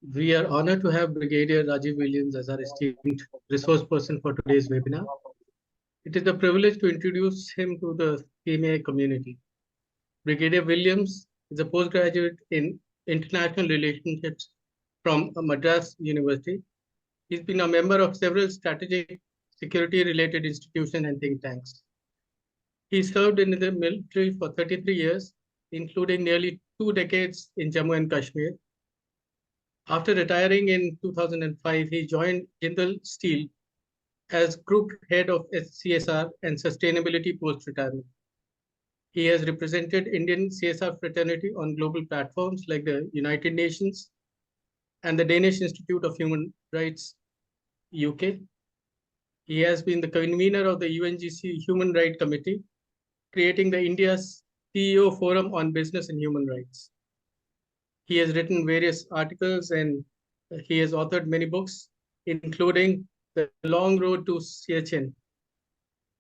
We are honored to have Brigadier Rajiv Williams as our esteemed resource person for today's webinar. It is a privilege to introduce him to the CMAI community. Brigadier Williams is a postgraduate in international relationships from Madras University. He's been a member of several strategic security-related institutions and think tanks. He served in the military for 33 years, including nearly 2 decades in Jammu and Kashmir. After retiring in 2005, he joined Jindal Steel as Group Head of CSR and Sustainability post-retirement. He has represented Indian CSR fraternity on global platforms like the United Nations and the Danish Institute of Human Rights, UK. He has been the convener of the UNGC Human Rights Committee, creating the India's CEO Forum on Business and Human Rights. He has written various articles and he has authored many books, including The Long Road to Siachen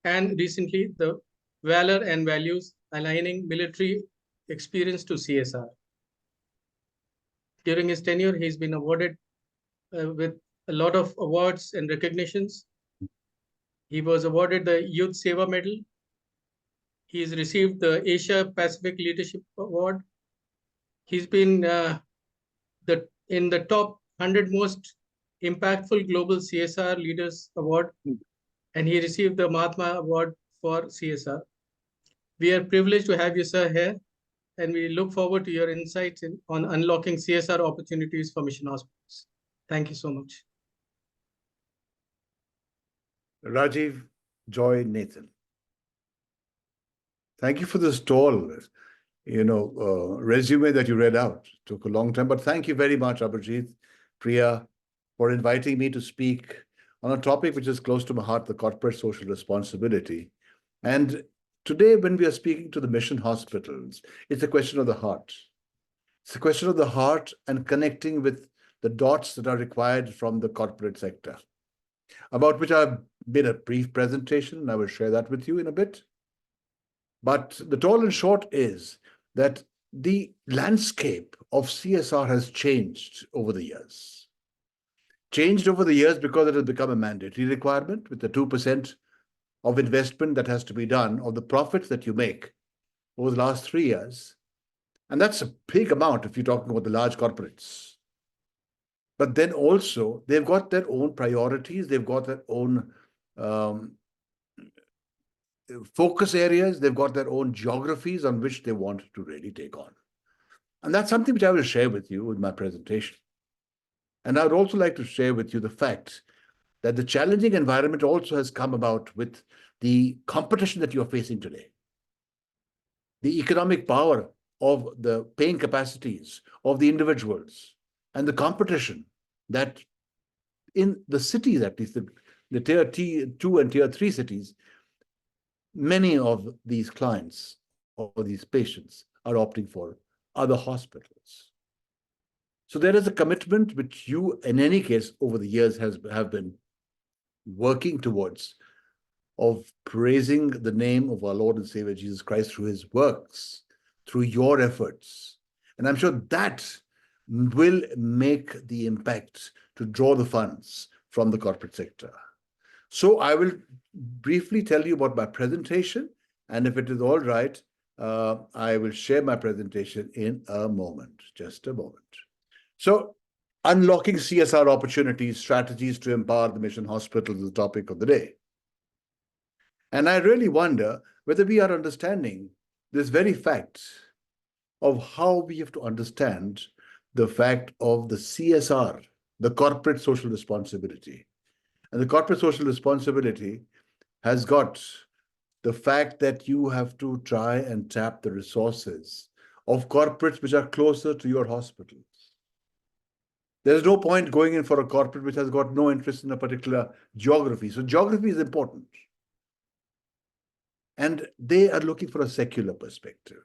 and recently The Valor and Values Aligning Military Experience to CSR. During his tenure, he's been awarded with a lot of awards and recognitions. He was awarded the Youth Seva Medal. He's received the Asia Pacific Leadership Award. He's been in the top 100 most impactful global CSR leaders award, and he received the Mahatma Award for CSR. We are privileged to have you, sir, here, and we look forward to your insights on unlocking CSR opportunities for mission hospitals. Thank you so much. Rajiv, Joy, Nathan. Thank you for this tall, resume that you read out. It took a long time, but thank you very much, Abhijit, Priya, for inviting me to speak on a topic which is close to my heart, the corporate social responsibility. And today, when we are speaking to the mission hospitals, it's a question of the heart. It's a question of the heart and connecting with the dots that are required from the corporate sector, about which I've made a brief presentation, and I will share that with you in a bit. But the tall and short is that the landscape of CSR has changed over the years. Changed over the years because it has become a mandatory requirement with the 2% of investment that has to be done of the profits that you make over the last 3 years. And that's a big amount if you're talking about the large corporates. But then also, they've got their own priorities, they've got their own focus areas, they've got their own geographies on which they want to really take on. And that's something which I will share with you in my presentation. And I would also like to share with you the fact that the challenging environment also has come about with the competition that you're facing today. The economic power of the paying capacities of the individuals and the competition that in the cities, at least the tier 2 and tier 3 cities, many of these clients or these patients are opting for other hospitals. So there is a commitment which you, in any case, over the years have been working towards, of praising the name of our Lord and Savior Jesus Christ through his works, through your efforts. And I'm sure that will make the impact to draw the funds from the corporate sector. So I will briefly tell you about my presentation, and if it is all right, I will share my presentation in a moment, just a moment. So unlocking CSR opportunities, strategies to empower the mission hospitals is the topic of the day. And I really wonder whether we are understanding this very fact of how we have to understand the fact of the CSR, the corporate social responsibility. And the corporate social responsibility has got the fact that you have to try and tap the resources of corporates which are closer to your hospitals. There's no point going in for a corporate which has got no interest in a particular geography. So geography is important. And they are looking for a secular perspective.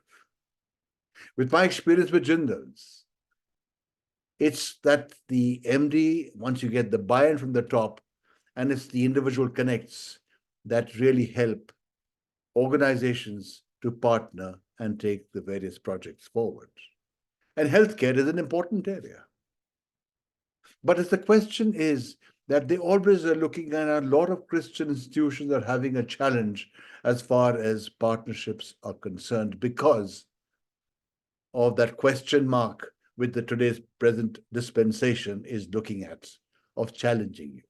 With my experience with Jindals, it's that the MD, once you get the buy-in from the top, and it's the individual connects that really help organizations to partner and take the various projects forward. And healthcare is an important area. But the question is that they always are looking at a lot of Christian institutions are having a challenge as far as partnerships are concerned because of that question mark with the today's present dispensation is looking at of challenging you.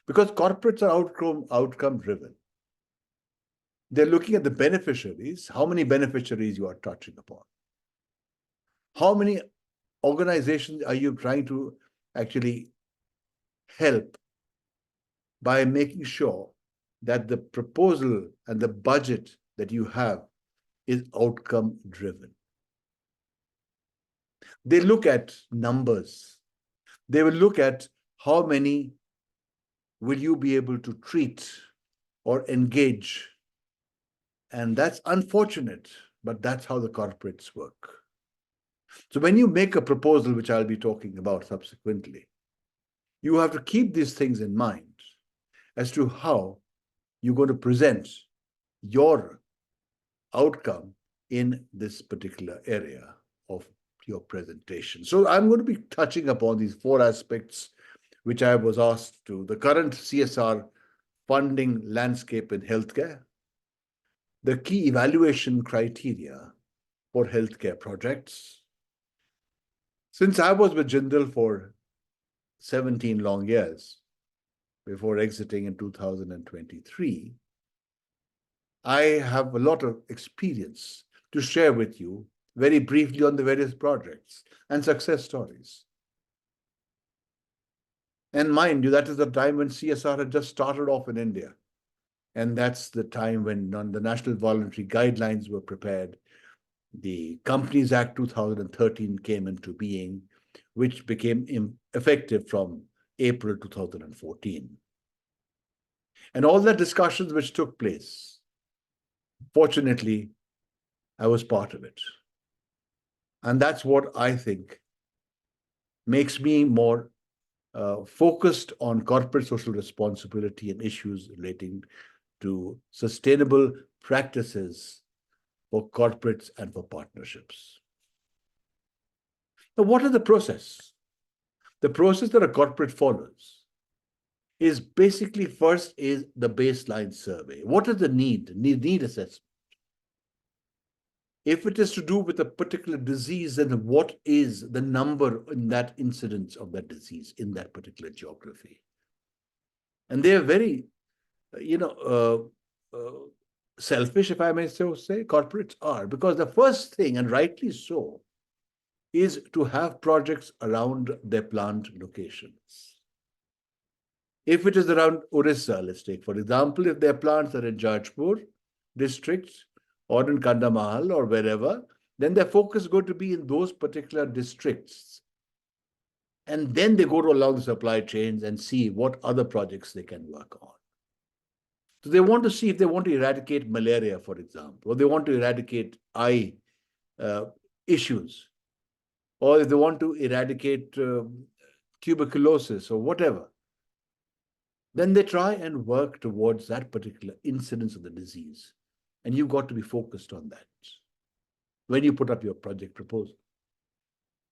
Because corporates are outcome driven. They're looking at the beneficiaries, how many beneficiaries you are touching upon. How many organizations are you trying to actually help by making sure that the proposal and the budget that you have is outcome driven. They look at numbers. They will look at how many will you be able to treat or engage. And that's unfortunate, but that's how the corporates work. So when you make a proposal, which I'll be talking about subsequently, you have to keep these things in mind as to how you're going to present your outcome in this particular area of your presentation. So I'm going to be touching upon these 4 aspects which I was asked to: the current CSR funding landscape in healthcare, the key evaluation criteria for healthcare projects. Since I was with Jindal for 17 long years before exiting in 2023, I have a lot of experience to share with you very briefly on the various projects and success stories. And mind you, that is the time when CSR had just started off in India. And that's the time when the National Voluntary Guidelines were prepared. The Companies Act 2013 came into being, which became effective from April 2014. And all the discussions which took place, fortunately, I was part of it. And that's what I think makes me more focused on corporate social responsibility and issues relating to sustainable practices for corporates and for partnerships. Now, what is the process? The process that a corporate follows is basically first is the baseline survey. What is the need? Need assessment. If it is to do with a particular disease, then what is the number in that incidence of that disease in that particular geography? And they are very, selfish, if I may so say, corporates are, because the first thing, and rightly so, is to have projects around their plant locations. If it is around Orissa, let's take, for example, if their plants are in Jajpur district or in Kandhamahal or wherever, then their focus is going to be in those particular districts. And then they go along the supply chains and see what other projects they can work on. So they want to see if they want to eradicate malaria, for example, or they want to eradicate eye issues, or if they want to eradicate tuberculosis or whatever. Then they try and work towards that particular incidence of the disease. And you've got to be focused on that when you put up your project proposal.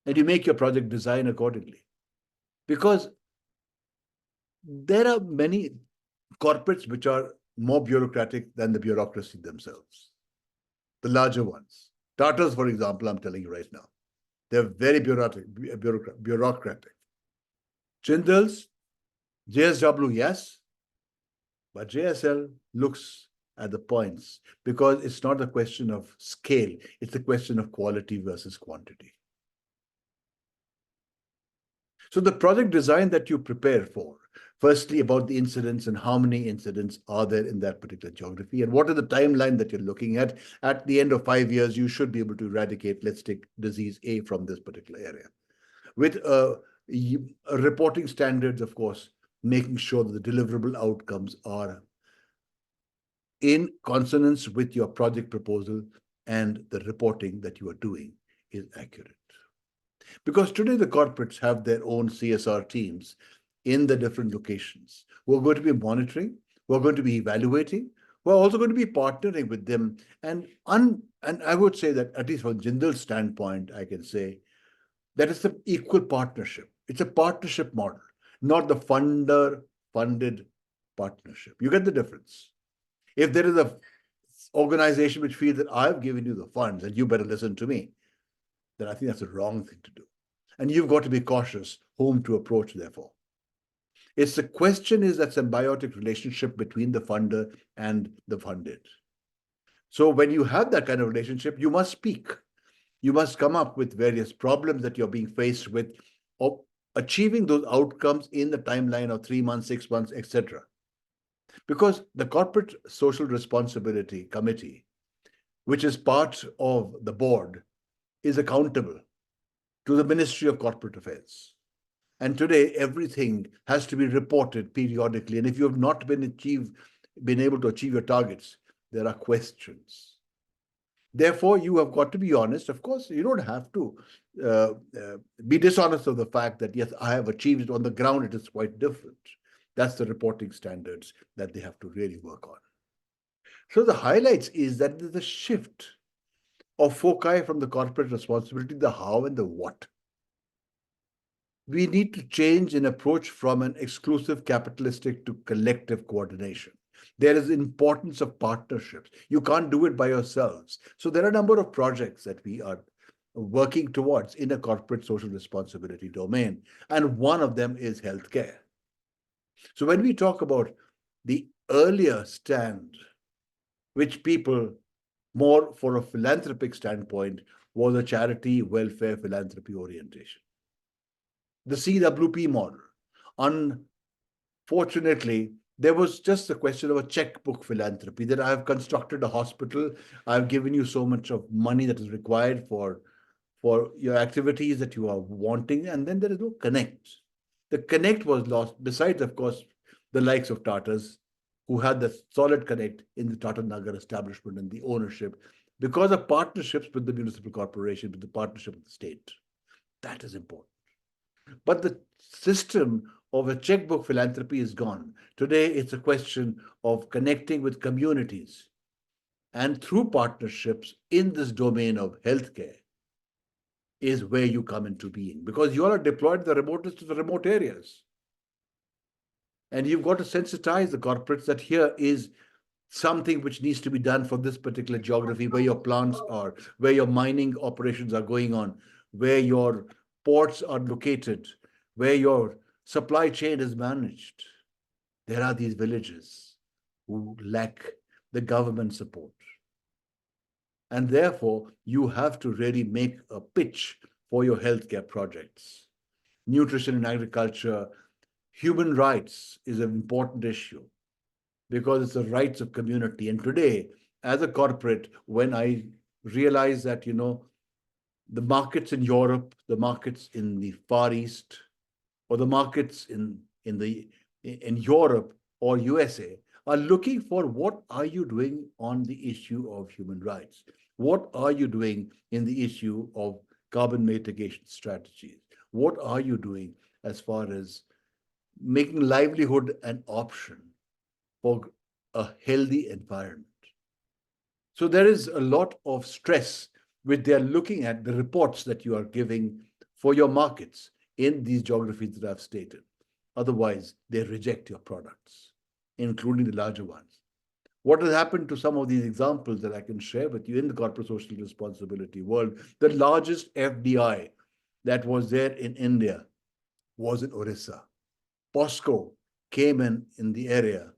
And you make your project design accordingly. Because there are many corporates which are more bureaucratic than the bureaucracy themselves. The larger ones. Tatas, for example, I'm telling you right now. They're very bureaucratic. Jindals, JSW, yes. But JSL looks at the points because it's not a question of scale. It's a question of quality versus quantity. So the project design that you prepare for, firstly about the incidents and how many incidents are there in that particular geography and what is the timeline that you're looking at. At the end of 5 years, you should be able to eradicate, let's take disease A from this particular area. With reporting standards, of course, making sure that the deliverable outcomes are in consonance with your project proposal and the reporting that you are doing is accurate. Because today the corporates have their own CSR teams in the different locations. We're going to be monitoring, we're going to be evaluating, we're also going to be partnering with them. And I would say that, at least from Jindal's standpoint, I can say that it's an equal partnership. It's a partnership model, not the funder-funded partnership. You get the difference. If there is a organization which feels that I've given you the funds and you better listen to me, then I think that's the wrong thing to do. And you've got to be cautious whom to approach, therefore. It's the question is that symbiotic relationship between the funder and the funded. So when you have that kind of relationship, you must speak. You must come up with various problems that you're being faced with, of achieving those outcomes in the timeline of 3 months, 6 months, etc. Because the Corporate Social Responsibility Committee, which is part of the board, is accountable to the Ministry of Corporate Affairs. And today, everything has to be reported periodically. And if you have not been able to achieve your targets, there are questions. Therefore, you have got to be honest. Of course, you don't have to be dishonest of the fact that, yes, I have achieved it. On the ground, it is quite different. That's the reporting standards that they have to really work on. So the highlights is that there's a shift of foci from the corporate responsibility, the how and the what. We need to change an approach from an exclusive capitalistic to collective coordination. There is importance of partnerships. You can't do it by yourselves. So there are a number of projects that we are working towards in a corporate social responsibility domain. And one of them is healthcare. So when we talk about the earlier stand, which people more for a philanthropic standpoint was a charity, welfare, philanthropy orientation. The CWP model. Unfortunately, there was just a question of a checkbook philanthropy, that I have constructed a hospital, I've given you so much of money that is required for your activities that you are wanting, and then there is no connect. The connect was lost, besides, of course, the likes of Tatas, who had the solid connect in the Tata Nagar establishment and the ownership, because of partnerships with the municipal corporation, with the partnership of the state. That is important. But the system of a checkbook philanthropy is gone. Today, it's a question of connecting with communities. And through partnerships in this domain of healthcare is where you come into being, because you are deployed the remotest to the remote areas. And you've got to sensitize the corporates that here is something which needs to be done for this particular geography, where your plants are, where your mining operations are going on, where your ports are located, where your supply chain is managed. There are these villages who lack the government support. And therefore, you have to really make a pitch for your healthcare projects. Nutrition in agriculture, human rights is an important issue because it's the rights of community. And today, as a corporate, when I realize that, the markets in Europe, the markets in the Far East, or the markets in Europe or USA are looking for what are you doing on the issue of human rights? What are you doing in the issue of carbon mitigation strategies? What are you doing as far as making livelihood an option for a healthy environment? So there is a lot of stress which they are looking at the reports that you are giving for your markets in these geographies that I've stated. Otherwise, they reject your products, including the larger ones. What has happened to some of these examples that I can share with you in the corporate social responsibility world? The largest FDI that was there in India was in Orissa. POSCO came in the area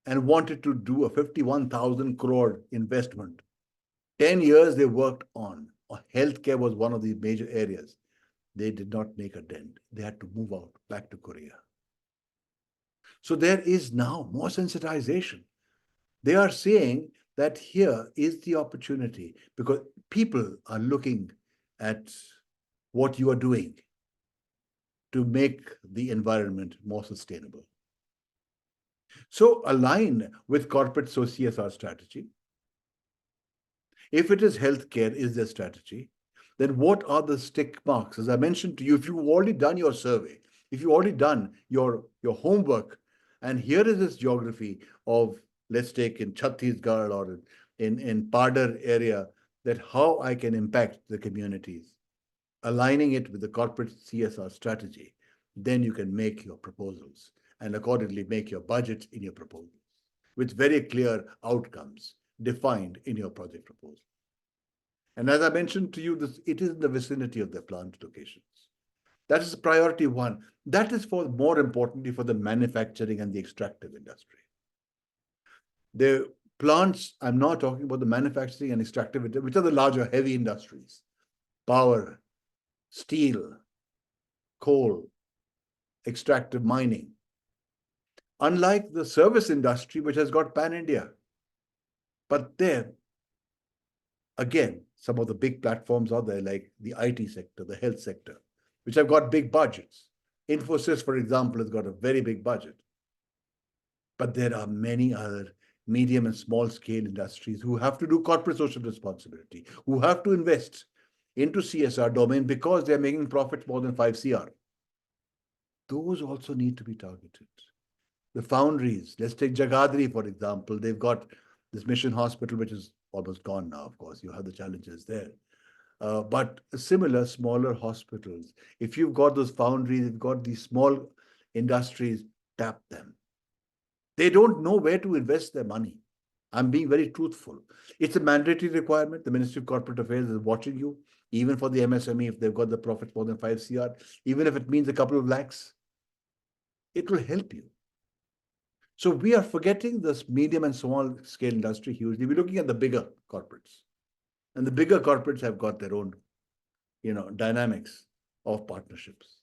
and wanted to do a 51,000 crore investment. 10 years they worked on. Healthcare was one of the major areas. They did not make a dent. They had to move out back to Korea. So there is now more sensitization. They are saying that here is the opportunity because people are looking at what you are doing to make the environment more sustainable. So align with corporate CSR strategy. If it is healthcare is their strategy, then what are the stick marks? As I mentioned to you, if you've already done your survey, if you've already done your homework, and here is this geography of, let's take in Chhattisgarh or in Padar area, that how I can impact the communities. aligning it with the corporate CSR strategy, then you can make your proposals and accordingly make your budget in your proposals with very clear outcomes defined in your project proposal. And as I mentioned to you, it is in the vicinity of the plant locations. That is priority one. That is for more importantly for the manufacturing and the extractive industry. The plants, I'm not talking about the manufacturing and extractive, which are the larger heavy industries, power, steel, coal, extractive mining. Unlike the service industry, which has got pan-India. But there, again, some of the big platforms are there, like the IT sector, the health sector, which have got big budgets. Infosys, for example, has got a very big budget. But there are many other medium and small scale industries who have to do corporate social responsibility, who have to invest into CSR domain because they're making profits more than 5 CR. Those also need to be targeted. The foundries, let's take Jagadri, for example. They've got this mission hospital, which is almost gone now, of course. You have the challenges there. But similar, smaller hospitals, if you've got those foundries, you've got these small industries, tap them. They don't know where to invest their money. I'm being very truthful. It's a mandatory requirement. The Ministry of Corporate Affairs is watching you, even for the MSME, if they've got the profits more than 5 CR, even if it means a couple of lakhs, it will help you. So we are forgetting this medium and small scale industry hugely. We're looking at the bigger corporates. And the bigger corporates have got their own, dynamics of partnerships.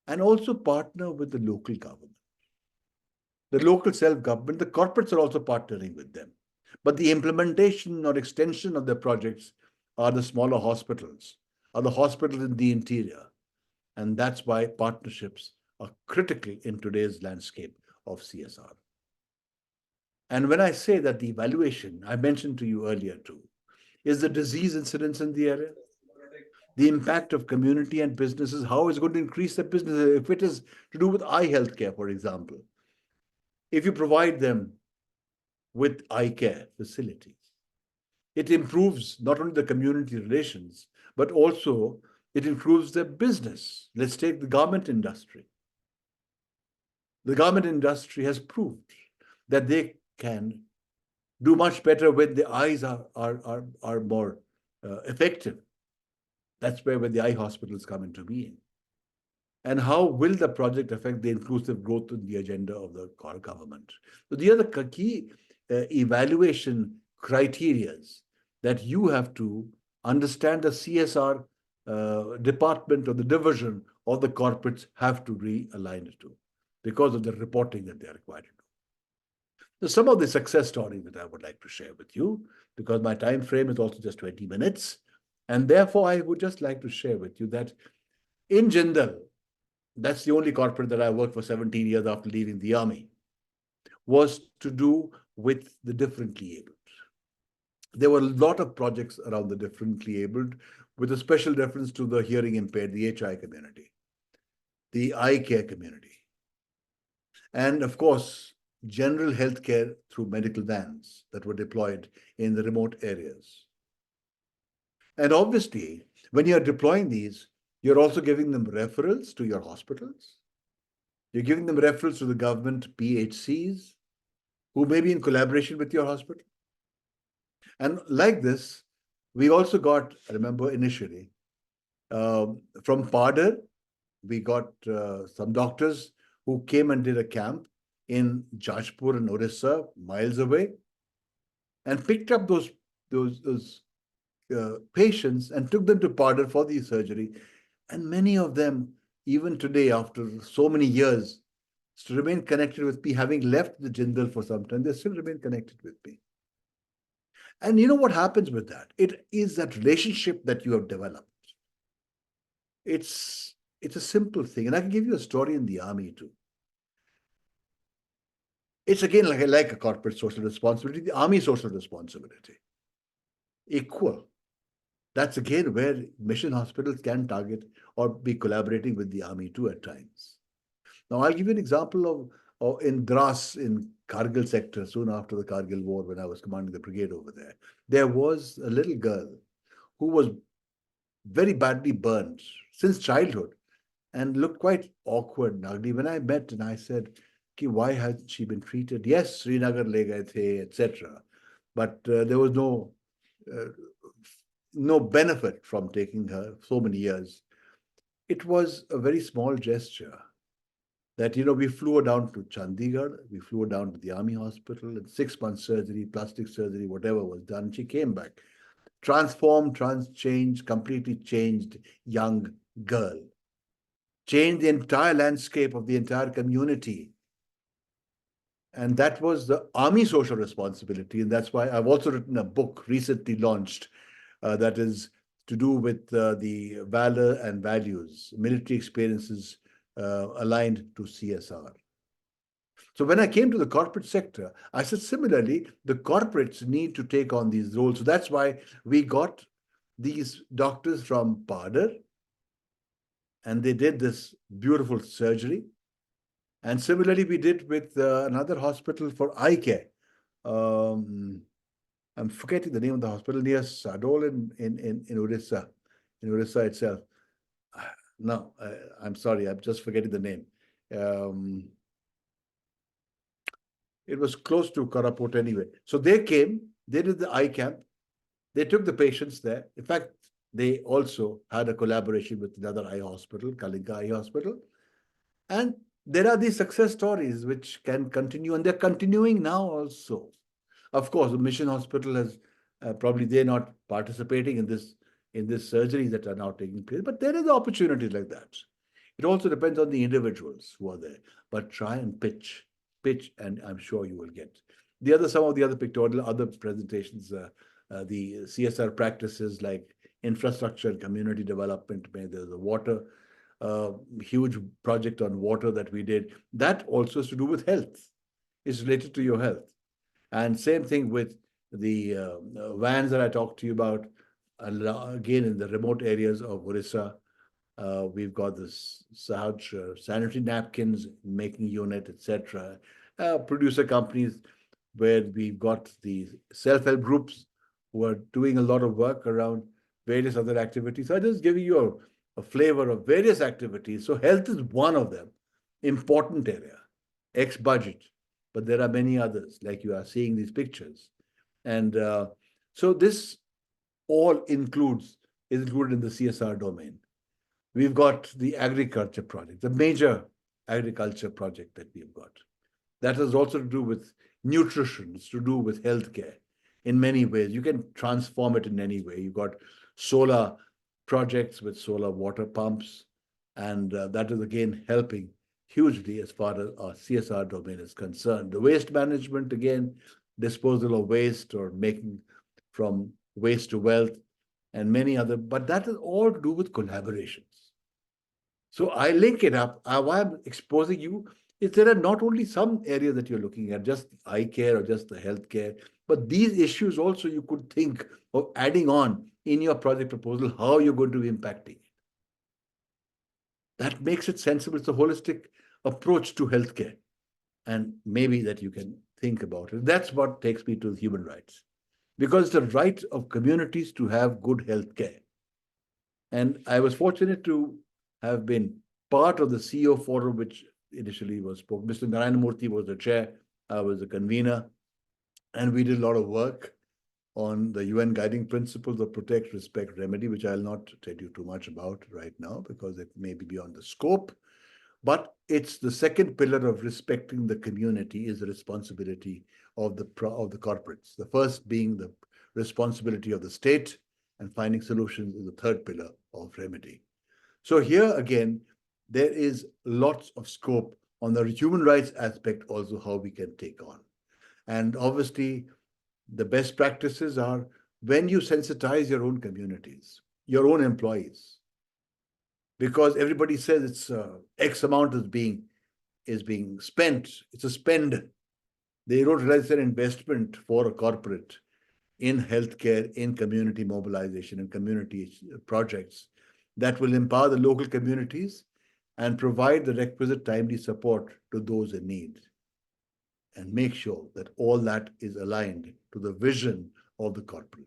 And also partner with the local government. The local self-government, the corporates are also partnering with them. But the implementation or extension of their projects are the smaller hospitals, are the hospitals in the interior. And that's why partnerships are critical in today's landscape of CSR. And when I say that the evaluation, I mentioned to you earlier too, is the disease incidence in the area, the impact of community and businesses, how it's going to increase the business. If it is to do with eye health care, for example, if you provide them with eye care facilities, it improves not only the community relations, but also it improves their business. Let's take the garment industry. The garment industry has proved that they can do much better when the eyes are more effective. That's where the eye hospitals come into being. And how will the project affect the inclusive growth in the agenda of the government? So the other key evaluation criteria that you have to understand the CSR department or the division of the corporates have to realign it to because of the reporting that they are required to do. So some of the success stories that I would like to share with you, because my time frame is also just 20 minutes. And therefore, I would just like to share with you that in Jindal, that's the only corporate that I worked for 17 years after leaving the army, was to do with the differently abled. There were a lot of projects around the differently abled with a special reference to the hearing impaired, the HI community, the eye care community, and of course, general healthcare through medical vans that were deployed in the remote areas. And obviously, when you're deploying these, you're also giving them referrals to your hospitals. You're giving them referrals to the government PHCs, who may be in collaboration with your hospital. And like this, we also got, I remember initially, from Padar, we got some doctors who came and did a camp in Jajpur and Orissa, miles away, and picked up those patients and took them to Padar for the surgery. And many of them, even today, after so many years, still remain connected with me. Having left the Jindal for some time, they still remain connected with me. And you know what happens with that? It is that relationship that you have developed. It's a simple thing. And I can give you a story in the army too. It's again like a corporate social responsibility, the army social responsibility. Equal. That's again where mission hospitals can target or be collaborating with the army too at times. Now, I'll give you an example of in Dras in Kargil sector, soon after the Kargil war, when I was commanding the brigade over there. There was a little girl who was very badly burned since childhood and looked quite awkward and ugly. When I met and I said, "Ki, why hasn't she been treated?" Yes, Srinagar le gaye the, etc. But there was uh, no benefit from taking her so many years. It was a very small gesture that, we flew her down to Chandigarh, we flew her down to the army hospital, and 6 months surgery, plastic surgery, whatever was done. She came back, transformed, changed, completely changed young girl, changed the entire landscape of the entire community. And that was the army social responsibility. And that's why I've also written a book recently launched that is to do with the valor and values, military experiences aligned to CSR. So when I came to the corporate sector, I said, similarly, the corporates need to take on these roles. So that's why we got these doctors from Padar, and they did this beautiful surgery. And similarly, we did with another hospital for eye care. I'm forgetting the name of the hospital near Sadol in Orissa, in Orissa itself. No, I'm sorry, I'm just forgetting the name. It was close to Karaput anyway. So they came, they did the eye camp, they took the patients there. In fact, they also had a collaboration with another eye hospital, Kalinga Eye Hospital. And there are these success stories which can continue, and they're continuing now also. Of course, the Mission Hospital has probably they're not participating in this surgeries that are now taking place, but there is opportunities like that. It also depends on the individuals who are there, but try and pitch, and I'm sure you will get. Some of the other pictorial, other presentations, the CSR practices like infrastructure and community development. There's a water, huge project on water that we did. That also is to do with health. It's related to your health. And same thing with the vans that I talked to you about. Again, in the remote areas of Orissa, we've got this Sahaj sanitary napkins making unit, etc. Producer companies where we've got the self-help groups who are doing a lot of work around various other activities. So I'm just giving you a flavor of various activities. So health is one of them, important area, X budget, but there are many others, like you are seeing these pictures. And so this all is included in the CSR domain. We've got the agriculture project, the major agriculture project that we've got. That has also to do with nutrition, it's to do with healthcare in many ways. You can transform it in any way. You've got solar projects with solar water pumps, and that is again helping hugely as far as our CSR domain is concerned. The waste management, again, disposal of waste or making from waste to wealth, and many other, but that is all to do with collaborations. So I link it up. Why I'm exposing you is there are not only some areas that you're looking at, just eye care or just the healthcare, but these issues also you could think of adding on in your project proposal, how you're going to be impacting it. That makes it sensible. It's a holistic approach to healthcare. And maybe that you can think about it. That's what takes me to human rights. Because it's the right of communities to have good healthcare. And I was fortunate to have been part of the CEO forum, which initially was spoken. Mr. Narayana Murthy was the chair. I was the convener. And we did a lot of work on the UN guiding principles of protect, respect, remedy, which I'll not tell you too much about right now because it may be beyond the scope. But it's the second pillar of respecting the community is the responsibility of the corporates. The first being the responsibility of the state, and finding solutions is the third pillar of remedy. So here again, there is lots of scope on the human rights aspect also how we can take on. And obviously, the best practices are when you sensitize your own communities, your own employees, because everybody says it's X amount is being spent. It's a spend. They don't realize an investment for a corporate in healthcare, in community mobilization, and community projects that will empower the local communities and provide the requisite timely support to those in need. And make sure that all that is aligned to the vision of the corporate.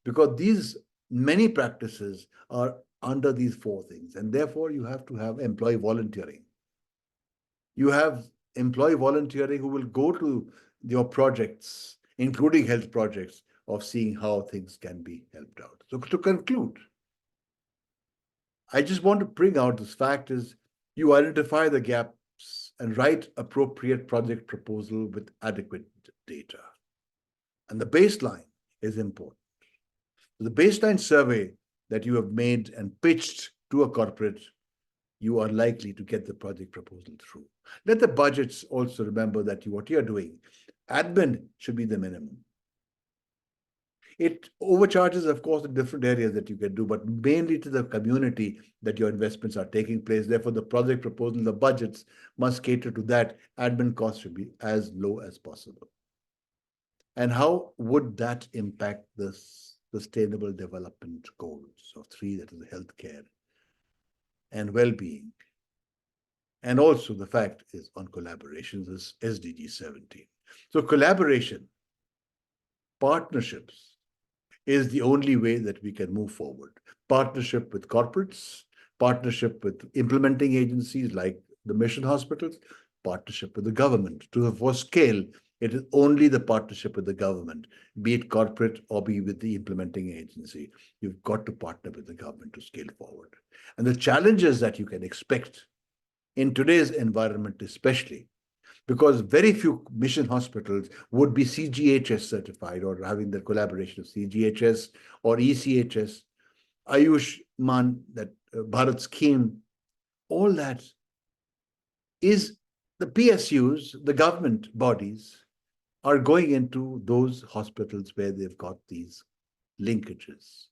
Because these many practices are under these four things, and therefore you have to have employee volunteering. You have employee volunteering who will go to your projects, including health projects, of seeing how things can be helped out. So to conclude, I just want to bring out this fact is you identify the gaps and write appropriate project proposal with adequate data. And the baseline is important. The baseline survey that you have made and pitched to a corporate, you are likely to get the project proposal through. Let the budgets also remember that what you're doing, admin should be the minimum. It overcharges, of course, in different areas that you can do, but mainly to the community that your investments are taking place. Therefore, the project proposal, the budgets must cater to that. Admin costs should be as low as possible. And how would that impact the Sustainable Development Goals of 3, that is healthcare and well-being? And also the fact is on collaborations is SDG 17. So collaboration, partnerships is the only way that we can move forward. Partnership with corporates, partnership with implementing agencies like the mission hospitals, partnership with the government. For scale, it is only the partnership with the government, be it corporate or be with the implementing agency. You've got to partner with the government to scale forward. And the challenges that you can expect in today's environment, especially, because very few mission hospitals would be CGHS certified or having the collaboration of CGHS or ECHS, Ayushman, that Bharat scheme, all that is the PSUs, the government bodies, are going into those hospitals where they've got these linkages.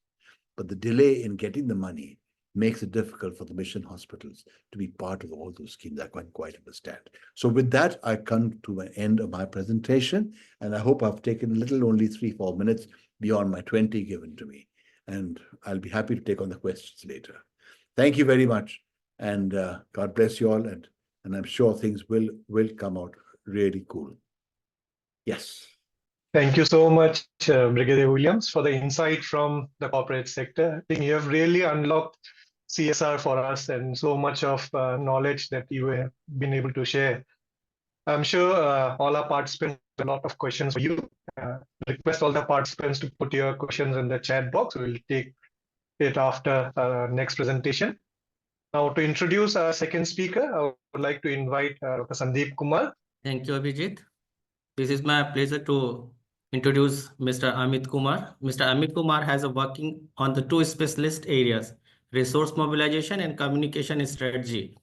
But the delay in getting the money makes it difficult for the mission hospitals to be part of all those schemes. I can't quite understand. So with that, I come to the end of my presentation, and I hope I've taken only 3-4 minutes beyond my 20 given to me. And I'll be happy to take on the questions later. Thank you very much, and God bless you all, and I'm sure things will come out really cool. Yes. Thank you so much, Brigadier Williams, for the insight from the corporate sector. I think you have really unlocked CSR for us and so much of knowledge that you have been able to share. I'm sure all our participants have a lot of questions for you. Request all the participants to put your questions in the chat box. We'll take it after next presentation. Now, to introduce our second speaker, I would like to invite Dr. Sandeep Kumar. Thank you, Abhijit. This is my pleasure to introduce Mr. Amit Kumar. Mr. Amit Kumar has a working on the 2 specialist areas, resource mobilization and communication strategy,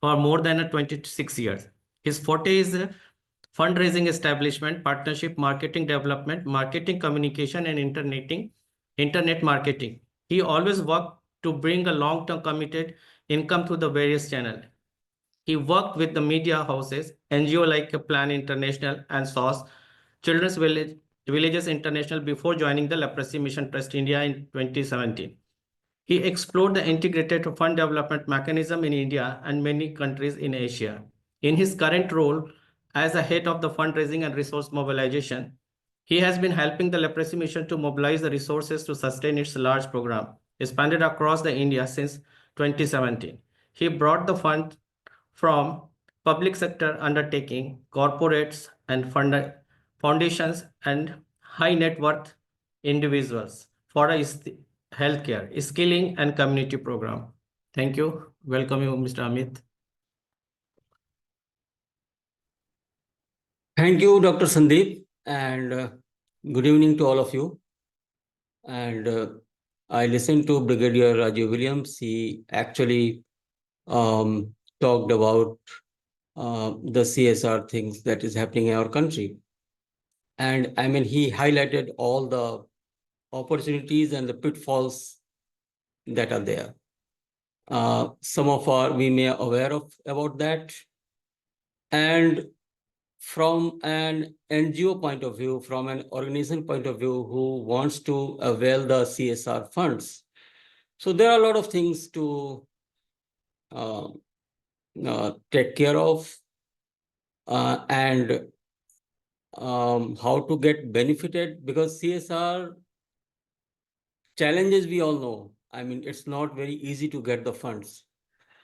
for more than 26 years. His forte is fundraising establishment, partnership, marketing development, marketing communication, and internet marketing. He always worked to bring a long-term committed income through the various channels. He worked with the media houses, NGO like Plan International and SOS, Children's Villages International, before joining the Leprosy Mission Trust India in 2017. He explored the integrated fund development mechanism in India and many countries in Asia. In his current role as the head of the fundraising and resource mobilization, he has been helping the Leprosy Mission to mobilize the resources to sustain its large program, expanded across the India since 2017. He brought the fund from public sector undertaking, corporates and foundations and high net worth individuals for a healthcare, skilling and community program. Thank you. Welcome you, Mr. Amit. Thank you, Dr. Sandeep, and good evening to all of you. And I listened to Brigadier Rajiv Williams. He actually talked about the CSR things that is happening in our country. And I mean, he highlighted all the opportunities and the pitfalls that are there. Some of we may aware of about that. And from an NGO point of view, from an organization point of view who wants to avail the CSR funds, so there are a lot of things to take care of and how to get benefited, because CSR challenges we all know. I mean, it's not very easy to get the funds,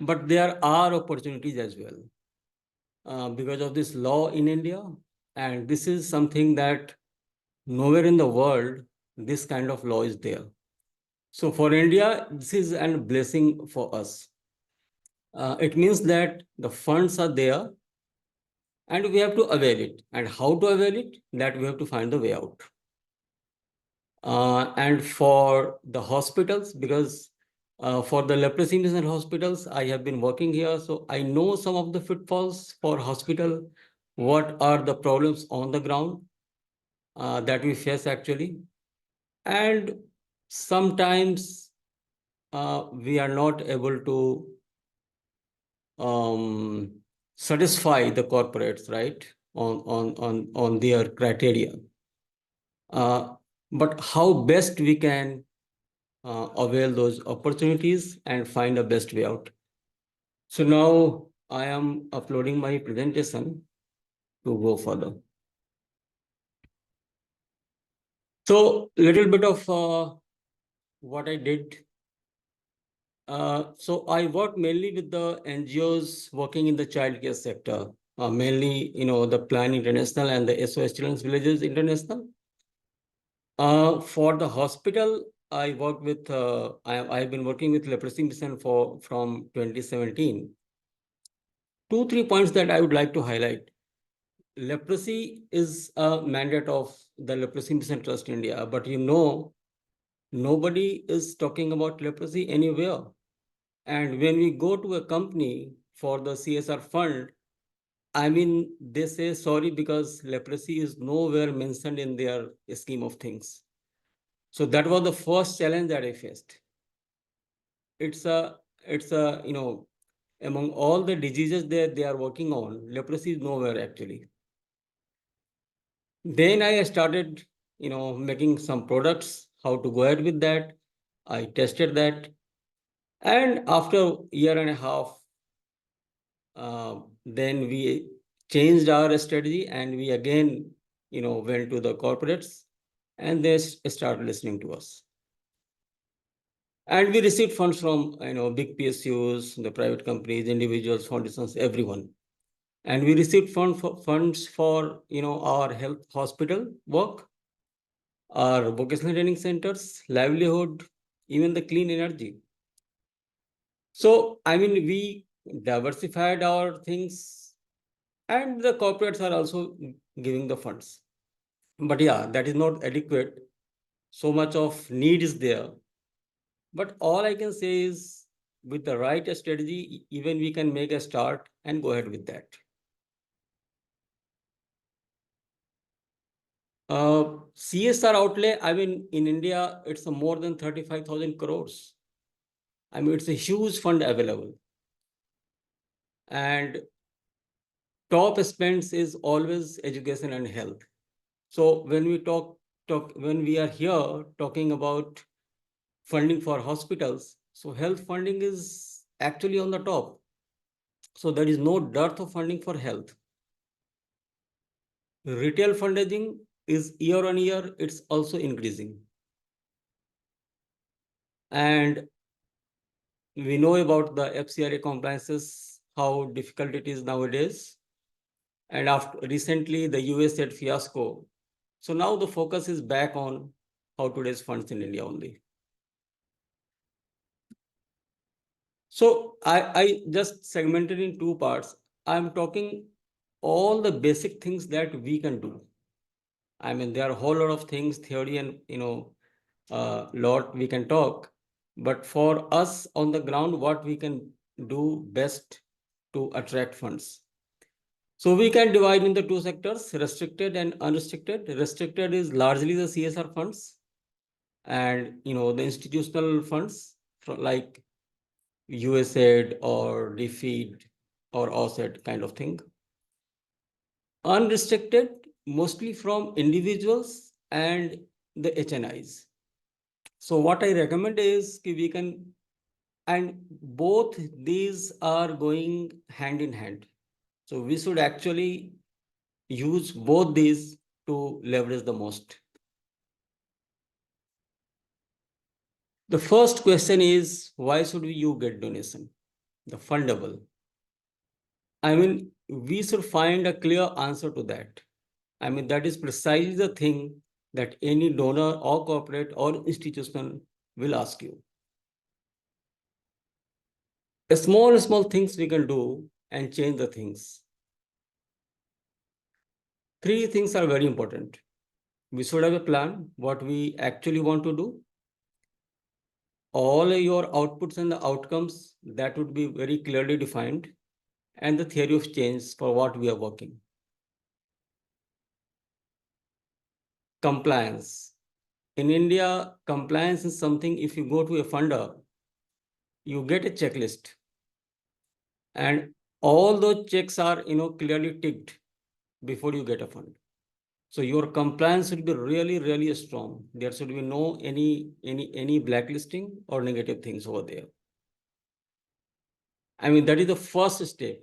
but there are opportunities as well because of this law in India. And this is something that nowhere in the world this kind of law is there. So for India, this is a blessing for us. It means that the funds are there and we have to avail it. And how to avail it? That we have to find the way out. And for the hospitals, because for the leprosy mission hospitals, I have been working here, so I know some of the pitfalls for hospital. What are the problems on the ground that we face actually? And sometimes we are not able to satisfy the corporates, right, on their criteria. But how best we can avail those opportunities and find the best way out. So now I am uploading my presentation to go further. So little bit of what I did. So I work mainly with the NGOs working in the childcare sector, mainly, the Plan International and the SOS Children's Villages International. For the hospital, I work with, I've been working with Leprosy Mission from 2017. 2-3 points that I would like to highlight. Leprosy is a mandate of the Leprosy Mission Trust India, but nobody is talking about leprosy anywhere. And when we go to a company for the CSR fund, I mean, they say sorry because leprosy is nowhere mentioned in their scheme of things. So that was the first challenge that I faced. It's a among all the diseases that they are working on, leprosy is nowhere actually. Then I started, making some products, how to go ahead with that. I tested that. And after a year and a half, then we changed our strategy and we again, went to the corporates and they started listening to us. And we received funds from, big PSUs, the private companies, individuals, foundations, everyone. And we received funds for, our health hospital work, our vocational training centers, livelihood, even the clean energy. So, I mean, we diversified our things and the corporates are also giving the funds. But yeah, that is not adequate. So much of need is there. But all I can say is with the right strategy, even we can make a start and go ahead with that. CSR outlay, I mean, in India, it's more than 35,000 crores. I mean, it's a huge fund available. And top spends is always education and health. So when we when we are here talking about funding for hospitals, so health funding is actually on the top. So there is no dearth of funding for health. Retail fundraising is year on year, it's also increasing. And we know about the FCRA compliances, how difficult it is nowadays. And after recently, the US said fiasco. So now the focus is back on how to raise funds in India only. So I just segmented in 2 parts. I'm talking all the basic things that we can do. I mean, there are a whole lot of things, theory and, lot we can talk. But for us on the ground, what we can do best to attract funds. So we can divide into 2 sectors, restricted and unrestricted. Restricted is largely the CSR funds and, the institutional funds like USAID or DFID or OSAID kind of thing. Unrestricted, mostly from individuals and the HNIs. So what I recommend is we can, and both these are going hand in hand. So we should actually use both these to leverage the most. The first question is, why should you get donation? The fundable. I mean, we should find a clear answer to that. I mean, that is precisely the thing that any donor or corporate or institution will ask you. Small things we can do and change the things. Three things are very important. We should have a plan, what we actually want to do. All your outputs and the outcomes, that would be very clearly defined, and the theory of change for what we are working. Compliance. In India, compliance is something, if you go to a funder, you get a checklist. And all those checks are, clearly ticked before you get a fund. So your compliance should be really, really strong. There should be no any blacklisting or negative things over there. I mean, that is the first step.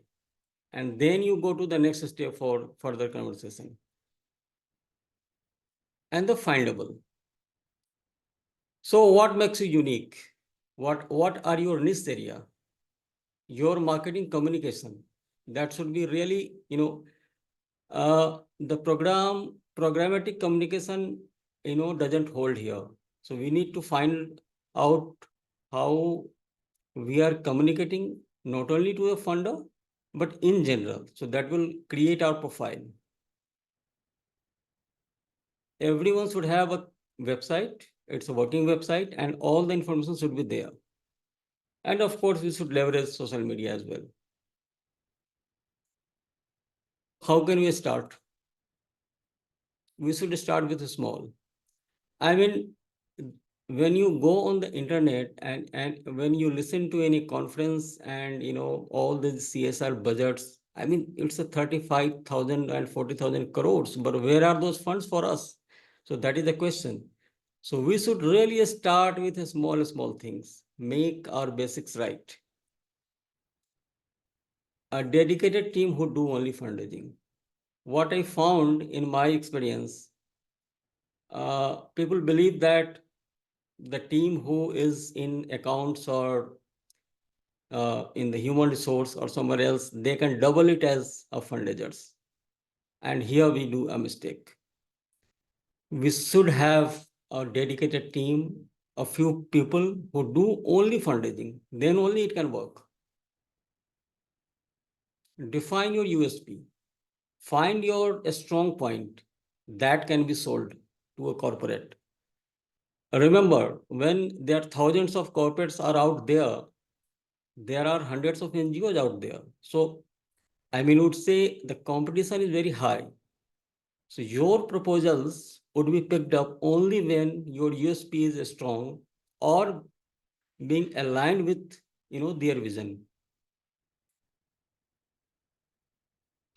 And then you go to the next step for further conversation. And the findable. So what makes you unique? What are your niche area? Your marketing communication. That should be really, the programmatic communication, doesn't hold here. So we need to find out how we are communicating not only to a funder, but in general. So that will create our profile. Everyone should have a website. It's a working website, and all the information should be there. And of course, we should leverage social media as well. How can we start? We should start with small. I mean, when you go on the internet and when you listen to any conference and all the CSR budgets, I mean, it's a 35,000 and 40,000 crores, but where are those funds for us? So that is the question. So we should really start with small things, make our basics right. A dedicated team who do only fundraising. What I found in my experience, people believe that the team who is in accounts or in the human resource or somewhere else, they can double it as a fundraisers. And here we do a mistake. We should have a dedicated team, a few people who do only fundraising, then only it can work. Define your USP. Find your strong point that can be sold to a corporate. Remember, when there are thousands of corporates are out there are hundreds of NGOs out there. So, I mean, would say the competition is very high. So your proposals would be picked up only when your USP is strong or being aligned with, their vision.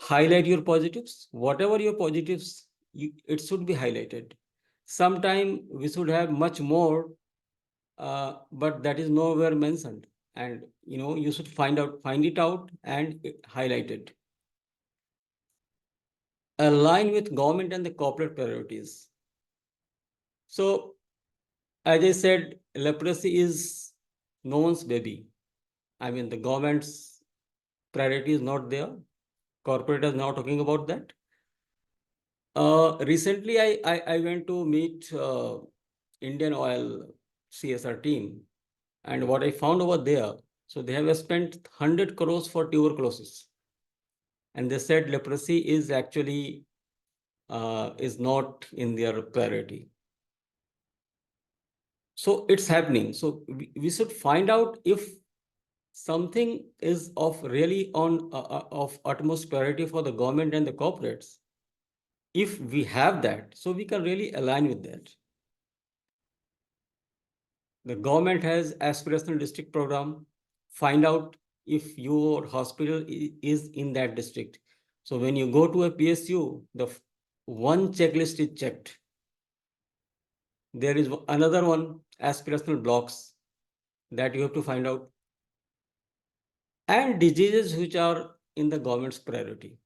Highlight your positives. Whatever your positives, it should be highlighted. Sometime we should have much more, but that is nowhere mentioned. And you should find it out and highlight it. Align with government and the corporate priorities. So, as I said, leprosy is no one's baby. I mean, the government's priority is not there. Corporate is now talking about that. Recently, I went to meet Indian Oil CSR team, and what I found over there, so they have spent 100 crores for tuberculosis, and they said leprosy is actually is not in their priority. So it's happening. So we should find out if something is of really of utmost priority for the government and the corporates. If we have that, so we can really align with that. The government has aspirational district program. Find out if your hospital is in that district. So when you go to a PSU, the one checklist is checked. There is another one, aspirational blocks, that you have to find out. And diseases which are in the government's priority,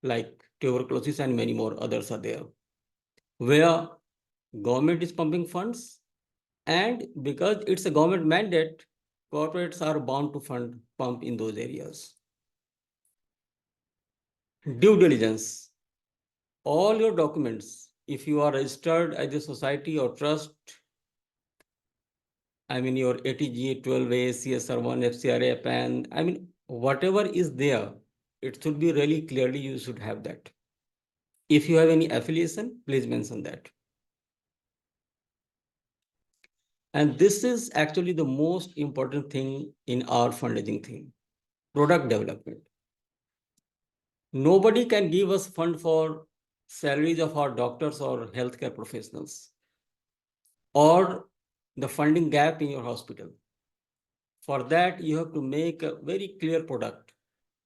like tuberculosis and many more others are there, where government is pumping funds And because it's a government mandate, corporates are bound to pump in those areas. Due diligence. All your documents, if you are registered as a society or trust, I mean your ATG, 12A, CSR1, FCRA, PAN, I mean, whatever is there, it should be really clearly, you should have that. If you have any affiliation, please mention that. And this is actually the most important thing in our fundraising thing, product development. Nobody can give us fund for salaries of our doctors or healthcare professionals or the funding gap in your hospital. For that, you have to make a very clear product,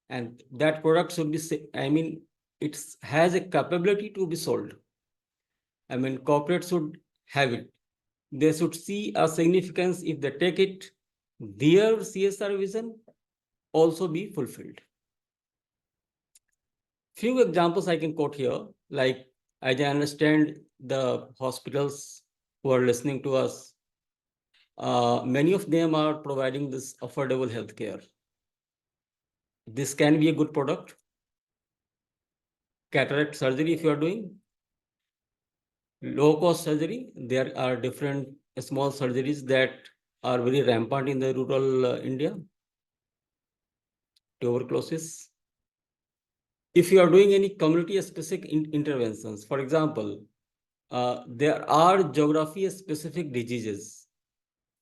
and that product should be, I mean, it has a capability to be sold. I mean, corporates should have it. They should see a significance if they take it, their CSR vision also be fulfilled. Few examples I can quote here, like as I understand the hospitals who are listening to us, many of them are providing this affordable healthcare. This can be a good product. Cataract surgery, if you are doing low cost surgery, there are different small surgeries that are very rampant in the rural India. Tuberculosis. If you are doing any community specific interventions, for example, there are geography specific diseases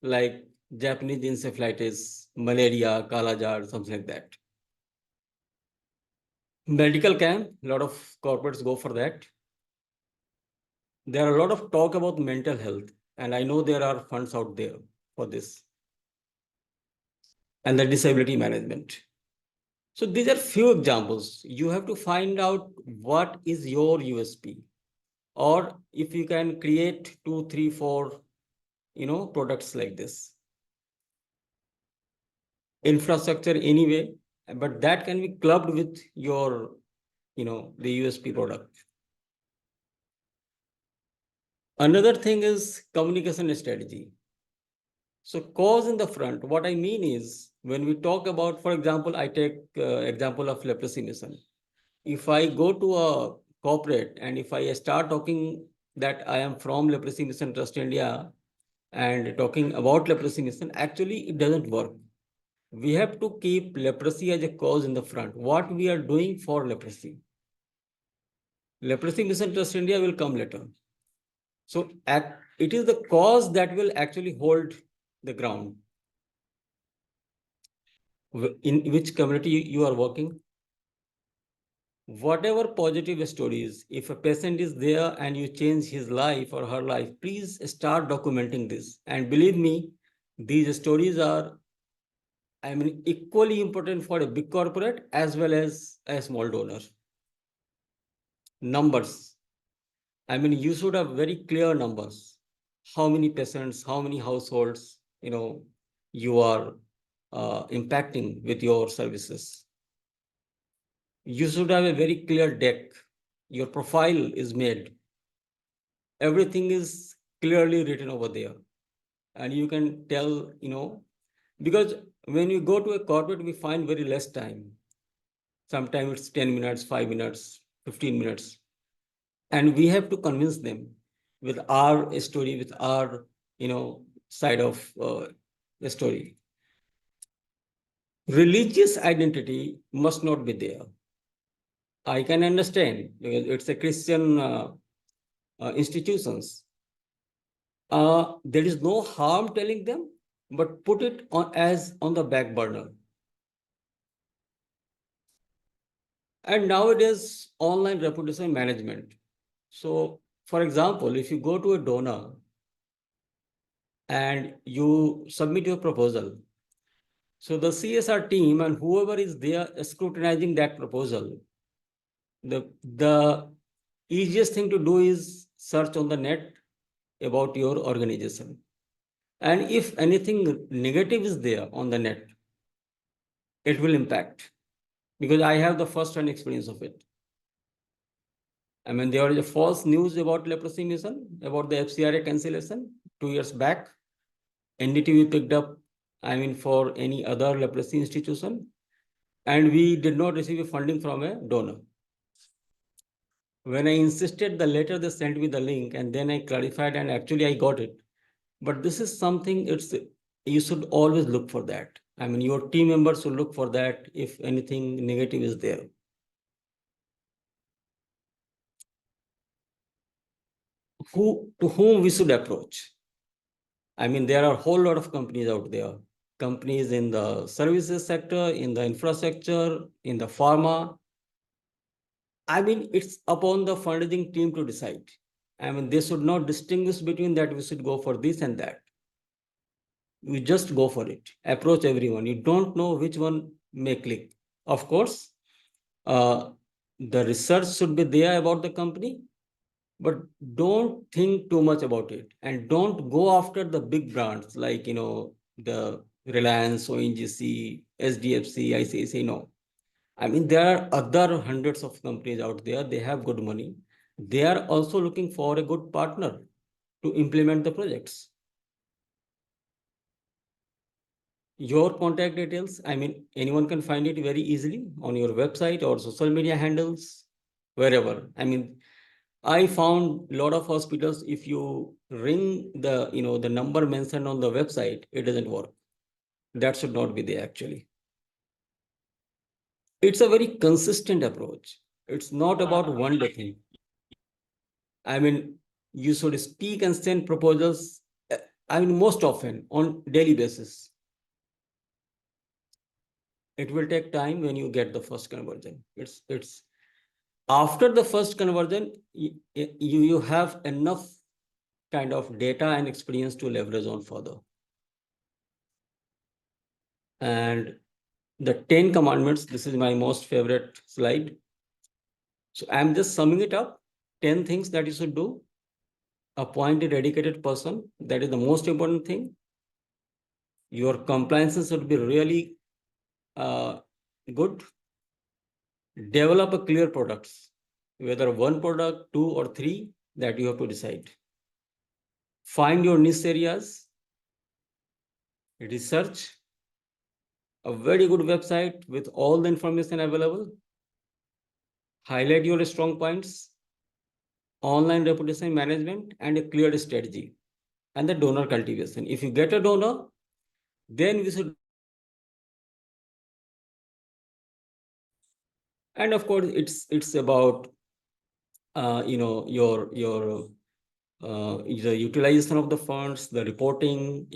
like Japanese encephalitis, malaria, kalajar, something like that. Medical camp, a lot of corporates go for that. There are a lot of talk about mental health, and I know there are funds out there for this. And the disability management. So these are few examples. You have to find out what is your USP, or if you can create 2, 3, 4, products like this. Infrastructure anyway, but that can be clubbed with your, the USP product. Another thing is communication strategy. So cause in the front, what I mean is when we talk about, for example, I take example of leprosy mission. If I go to a corporate and if I start talking that I am from Leprosy Mission Trust India and talking about leprosy mission, actually it doesn't work. We have to keep leprosy as a cause in the front. What we are doing for leprosy. Leprosy Mission Trust India will come later. So it is the cause that will actually hold the ground. In which community you are working. Whatever positive stories, if a patient is there and you change his life or her life, please start documenting this. And believe me, these stories are, equally important for a big corporate as well as a small donor. Numbers. You should have very clear numbers. How many patients, how many households, you are impacting with your services. You should have a very clear deck. Your profile is made. Everything is clearly written over there. And you can tell, because when you go to a corporate, we find very less time. Sometimes it's 10 minutes, 5 minutes, 15 minutes. And we have to convince them with our story, with our, side of the story. Religious identity must not be there. I can understand because it's a Christian institutions. There is no harm telling them, but put it on the back burner. And nowadays, online reputation management. So, for example, if you go to a donor and you submit your proposal, so the CSR team and whoever is there scrutinizing that proposal, the easiest thing to do is search on the net about your organization. And if anything negative is there on the net, it will impact. Because I have the first-hand experience of it. There was a false news about leprosy mission, about the FCRA cancellation 2 years back. NDTV picked up, for any other leprosy institution, and we did not receive funding from a donor. When I insisted, the later they sent me the link, and then I clarified, and actually I got it. But this is something, you should always look for that. Your team members should look for that if anything negative is there. To whom we should approach? There are a whole lot of companies out there. Companies in the services sector, in the infrastructure, in the pharma. It's upon the fundraising team to decide. They should not distinguish between that we should go for this and that. You just go for it. Approach everyone. You don't know which one may click. Of course, the research should be there about the company, but don't think too much about it, and don't go after the big brands like the Reliance, ONGC, SDFC, ICICI. No, there are other hundreds of companies out there. They have good money. They are also looking for a good partner to implement the projects. Your contact details, anyone can find it very easily on your website or social media handles, wherever. I found a lot of hospitals, if you ring the number mentioned on the website, it doesn't work. That should not be there actually. It's a very consistent approach. It's not about one day thing. You should speak and send proposals, most often on daily basis. It will take time when you get the first conversion. It's after the first conversion, you have enough kind of data and experience to leverage on further. And the 10 commandments, this is my most favorite slide. So I'm just summing it up. 10 things that you should do. Appoint a dedicated person. That is the most important thing. Your compliances should be really good. Develop a clear products, whether one product, 2 or 3, that you have to decide. Find your niche areas. Research. A very good website with all the information available. Highlight your strong points. Online reputation management and a clear strategy. And the donor cultivation. If you get a donor, then we should. And of course, it's about your the utilization of the funds, the reporting,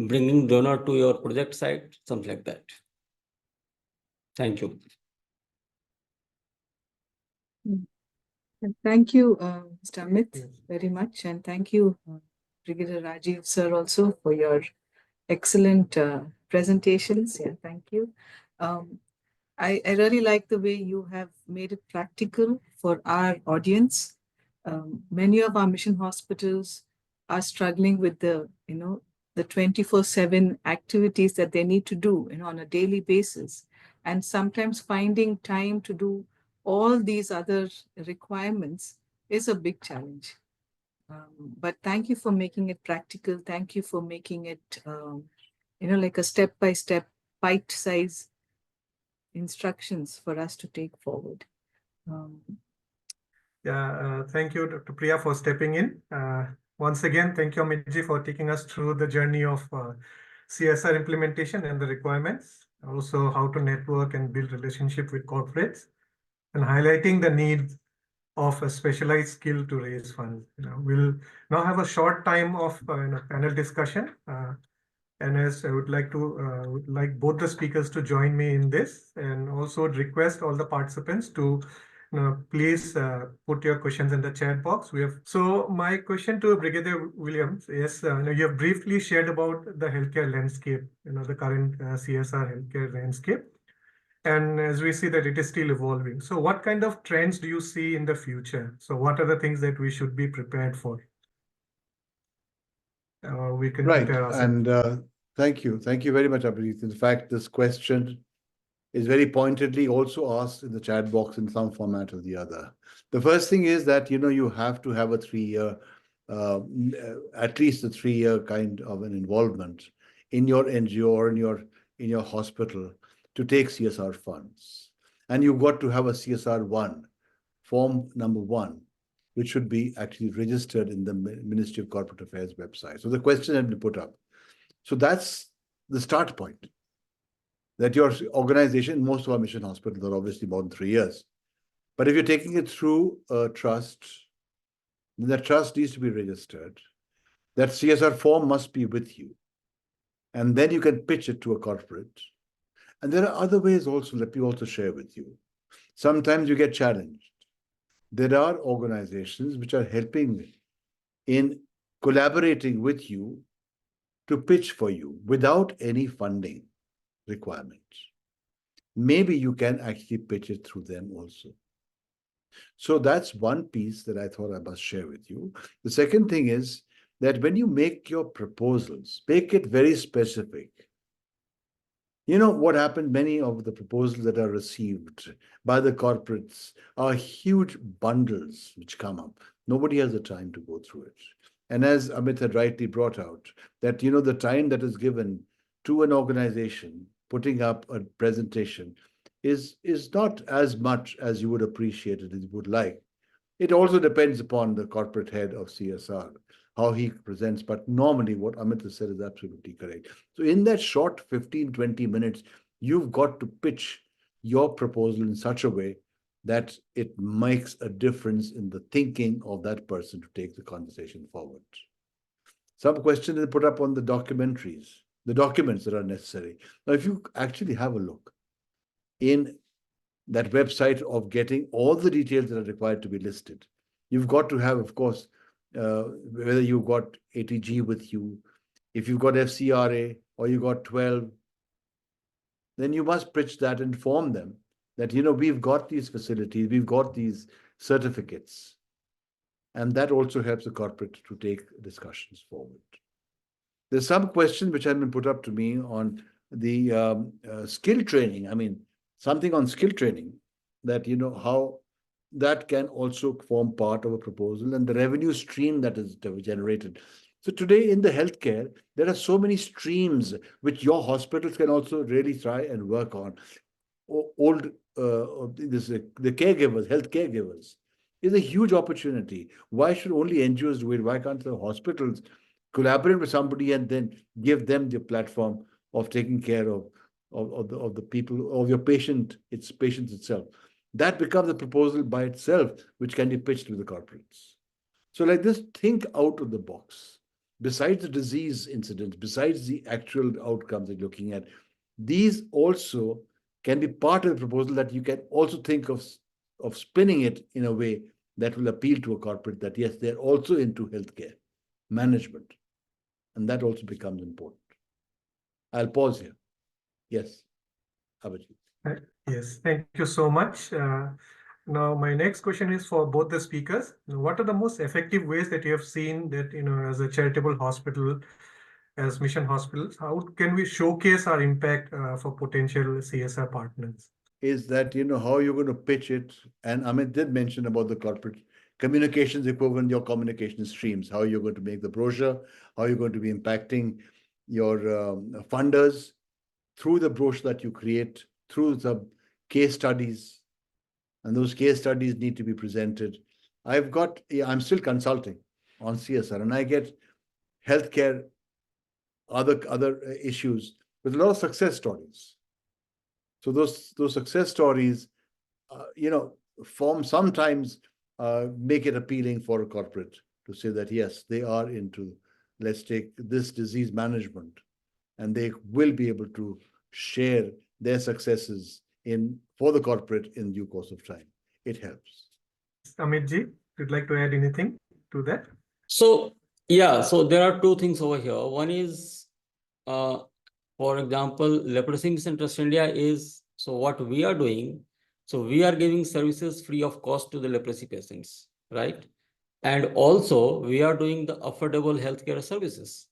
bringing donor to your project site, something like that. Thank you. Thank you, Mr. Amit, very much. And thank you, Brigadier Rajiv, sir, also for your excellent presentations. Yeah, thank you. I really like the way you have made it practical for our audience. Many of our mission hospitals are struggling with the 24/7 activities that they need to do on a daily basis. And sometimes finding time to do all these other requirements is a big challenge. But thank you for making it practical. Thank you for making it, like a step-by-step, bite-size instructions for us to take forward. Thank you, Dr. Priya, for stepping in. Once again, thank you, Amitji, for taking us through the journey of CSR implementation and the requirements, also how to network and build relationship with corporates, and highlighting the need of a specialized skill to raise funds. We'll now have a short time of panel discussion. And as I would like both the speakers to join me in this, and also request all the participants to please put your questions in the chat box. So my question to Brigadier Williams is, you have briefly shared about the healthcare landscape, the current CSR healthcare landscape. And as we see that it is still evolving. So what kind of trends do you see in the future? So what are the things that we should be prepared for? We can right. And thank you. Thank you very much, Abhijit. In fact, this question is very pointedly also asked in the chat box in some format or the other. The first thing is that, you have to have a 3-year at least a 3-year kind of an involvement in your NGO or in your hospital to take CSR funds. And you've got to have a CSR 1, form number 1, which should be actually registered in the Ministry of Corporate Affairs website. So the question had been put up. So that's the start point. That your organization, most of our mission hospitals are obviously more than 3 years. But if you're taking it through a trust, then the trust needs to be registered. That CSR form must be with you. And then you can pitch it to a corporate. And there are other ways also, let me also share with you. Sometimes you get challenged. There are organizations which are helping in collaborating with you to pitch for you without any funding requirements. Maybe you can actually pitch it through them also. So that's one piece that I thought I must share with you. The second thing is that when you make your proposals, make it very specific. You know what happened? Many of the proposals that are received by the corporates are huge bundles which come up. Nobody has the time to go through it. And as Amit had rightly brought out, that the time that is given to an organization putting up a presentation is not as much as you would appreciate it, as you would like. It also depends upon the corporate head of CSR, how he presents. But normally what Amit has said is absolutely correct. So in that short 15, 20 minutes, you've got to pitch your proposal in such a way that it makes a difference in the thinking of that person to take the conversation forward. Some questions are put up on the documentaries, the documents that are necessary. Now, if you actually have a look in that website of getting all the details that are required to be listed, you've got to have, of course, whether you've got ATG with you, if you've got FCRA or you got 12, then you must pitch that and inform them that, we've got these facilities, we've got these certificates. And that also helps the corporate to take discussions forward. There's some questions which have been put up to me on the skill training. I mean, something on skill training that, how that can also form part of a proposal and the revenue stream that is generated. So today in the healthcare, there are so many streams which your hospitals can also really try and work on. The caregivers, health caregivers, is a huge opportunity. Why should only NGOs do it? Why can't the hospitals collaborate with somebody and then give them the platform of taking care of the people, of your patient, its patients itself? That becomes a proposal by itself, which can be pitched to the corporates. So like this, think out of the box. Besides the disease incidents, besides the actual outcomes that you're looking at, these also can be part of the proposal that you can also think of spinning it in a way that will appeal to a corporate that, yes, they're also into healthcare management. And that also becomes important. I'll pause here. Yes, Abhijit. Yes, thank you so much. Now, my next question is for both the speakers. What are the most effective ways that you have seen that, as a charitable hospital, as mission hospitals, how can we showcase our impact for potential CSR partners? Is that, how you're going to pitch it. And Amit did mention about the corporate communications equivalent, your communication streams, how you're going to make the brochure, how you're going to be impacting your funders through the brochure that you create, through the case studies. And those case studies need to be presented. I'm still consulting on CSR, and I get healthcare, other issues with a lot of success stories. So those success stories, form sometimes make it appealing for a corporate to say that, yes, they are into, let's take this disease management, and they will be able to share their successes for the corporate in due course of time. It helps. Amit ji, would like to add anything to that? So, yeah, so there are two things over here. One is, for example, Leprosy Mission Trust India is, so what we are doing, so we are giving services free of cost to the leprosy patients, right? And also we are doing the affordable healthcare services.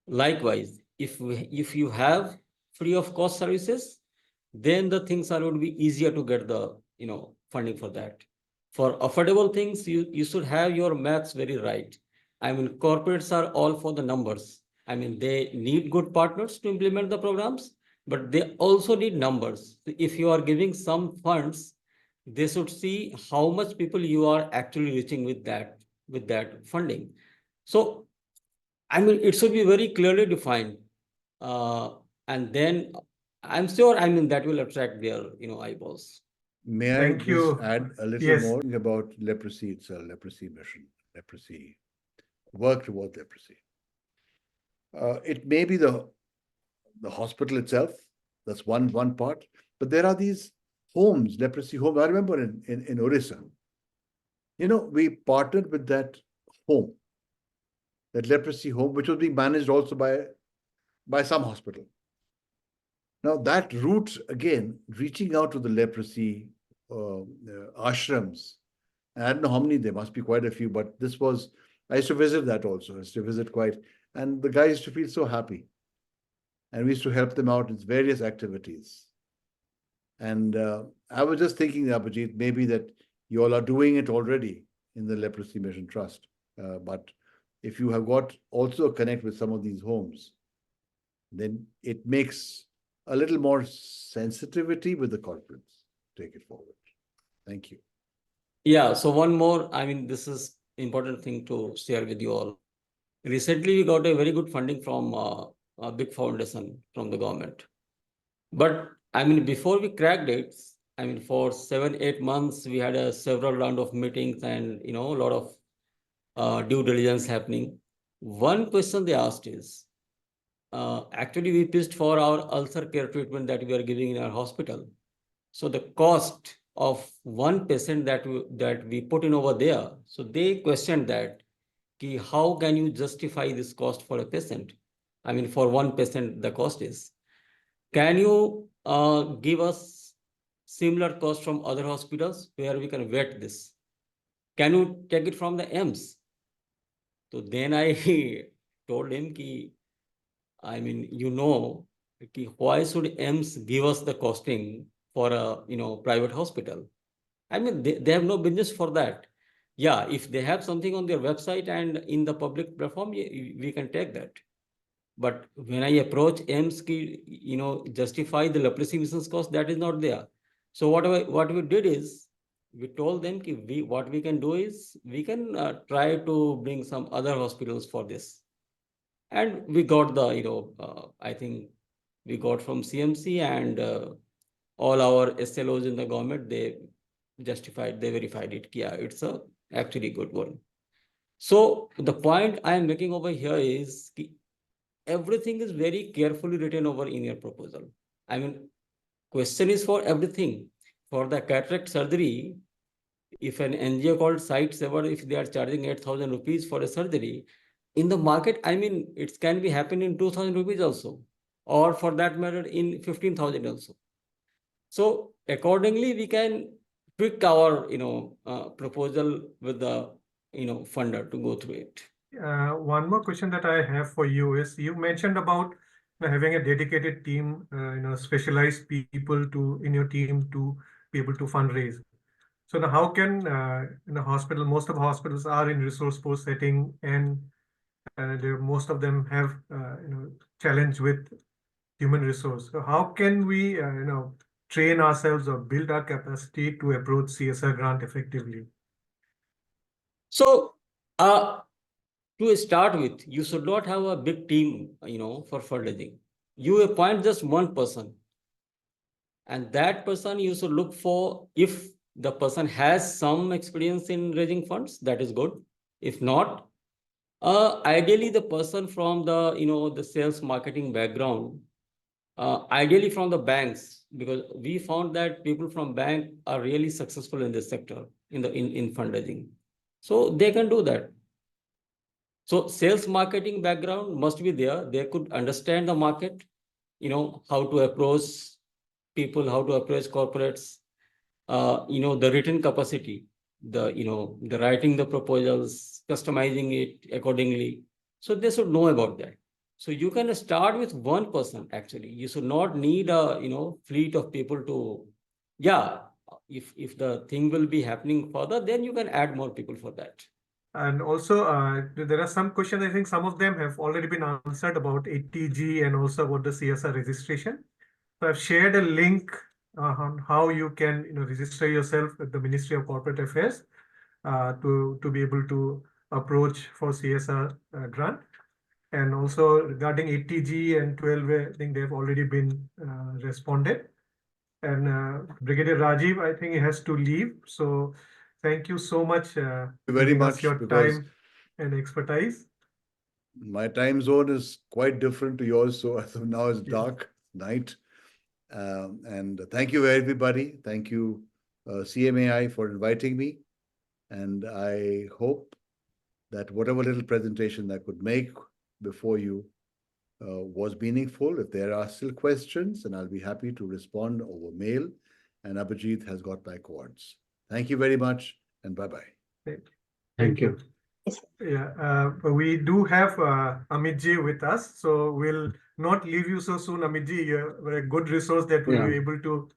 Likewise, if you have free of cost services, then the things are going to be easier to get the funding for that. For affordable things, you should have your maths very right. I mean, corporates are all for the numbers. I mean, they need good partners to implement the programs, but they also need numbers. If you are giving some funds, they should see how much people you are actually reaching with that funding. So, I mean, it should be very clearly defined. And then I'm sure, I mean, that will attract their, eyeballs. May I Thank just you. add a little Yes. more about leprosy itself, leprosy mission, leprosy, work towards leprosy. It may be the hospital itself, that's one part, but there are these homes, leprosy homes. I remember in Orissa, we partnered with that home, that leprosy home, which was being managed also by some hospital. Now that route, again, reaching out to the leprosy ashrams, and I don't know how many, there must be quite a few, but I used to visit that also. I used to visit quite, and the guys used to feel so happy. And we used to help them out with various activities. And I was just thinking, Abhijit, maybe that you all are doing it already in the Leprosy Mission Trust. But if you have got also a connect with some of these homes, then it makes a little more sensitivity with the corporates. Take it forward. Thank you. Yeah, so one more, I mean, this is important thing to share with you all. Recently, we got a very good funding from a big foundation from the government. But I mean, before we cracked it, I mean, for 7-8 months, we had several round of meetings and, a lot of due diligence happening. One question they asked is, actually, we pitched for our ulcer care treatment that we are giving in our hospital. So the cost of one patient that we put in over there, so they questioned that, how can you justify this cost for a patient? I mean, for one patient, the cost is. Can you give us similar cost from other hospitals where we can vet this? Can you take it from the EMS? So then I told him, I mean, why should EMS give us the costing for a private hospital? I mean, they have no business for that. Yeah, if they have something on their website and in the public platform, we can take that. But when I approach EMS, justify the leprosy missions cost, that is not there. So what we did is, we told them what we can do is, we can try to bring some other hospitals for this. And we got the, I think we got from CMC and all our SLOs in the government, they verified it. Yeah, it's a actually good one. So the point I am making over here is, everything is very carefully written over in your proposal. I mean, question is for everything. For the cataract surgery, if an NGO called Site Saver, if they are charging 8,000 rupees for a surgery, in the market, I mean, it can be happen in 2,000 rupees also, or for that matter, in 15,000 also. So accordingly, we can tweak our, proposal with the, funder to go through it. One more question that I have for you is, you mentioned about having a dedicated team, specialized people in your team to be able to fundraise. So now how can in a hospital, most of the hospitals are in resource poor setting, and most of them have challenge with human resource. So how can we train ourselves or build our capacity to approach CSR grant effectively? So to start with, you should not have a big team, for fundraising. You appoint just one person, and that person you should look for. If the person has some experience in raising funds, that is good. If not, ideally the person from the the sales marketing background, ideally from the banks, because we found that people from bank are really successful in this sector in fundraising, so they can do that. So sales marketing background must be there. They could understand the market, how to approach people, how to approach corporates, the written capacity, the writing the proposals, customizing it accordingly. So they should know about that. So you can start with one person, actually. You should not need a, fleet of people to, yeah, if the thing will be happening further, then you can add more people for that. And also, there are some questions, I think some of them have already been answered about ATG and also about the CSR registration. So I've shared a link on how you can register yourself at the Ministry of Corporate Affairs to be able to approach for CSR grant. And also regarding ATG and 12A, I think they've already been responded. And Brigadier Rajiv, I think he has to leave. So thank you so much for very giving us much, your because time and expertise. my time zone is quite different to yours. So as of now, it's Yes. dark night. And thank you, everybody. Thank you, CMAI, for inviting me. And I hope that whatever little presentation I could make before you was meaningful. If there are still questions, then I'll be happy to respond over mail. And Abhijit has got my coords. Thank you very much, and bye-bye. Thank you. Yeah, we do have Amit ji with us, so we'll not leave you so soon, Amit ji. You're a good resource that we were able to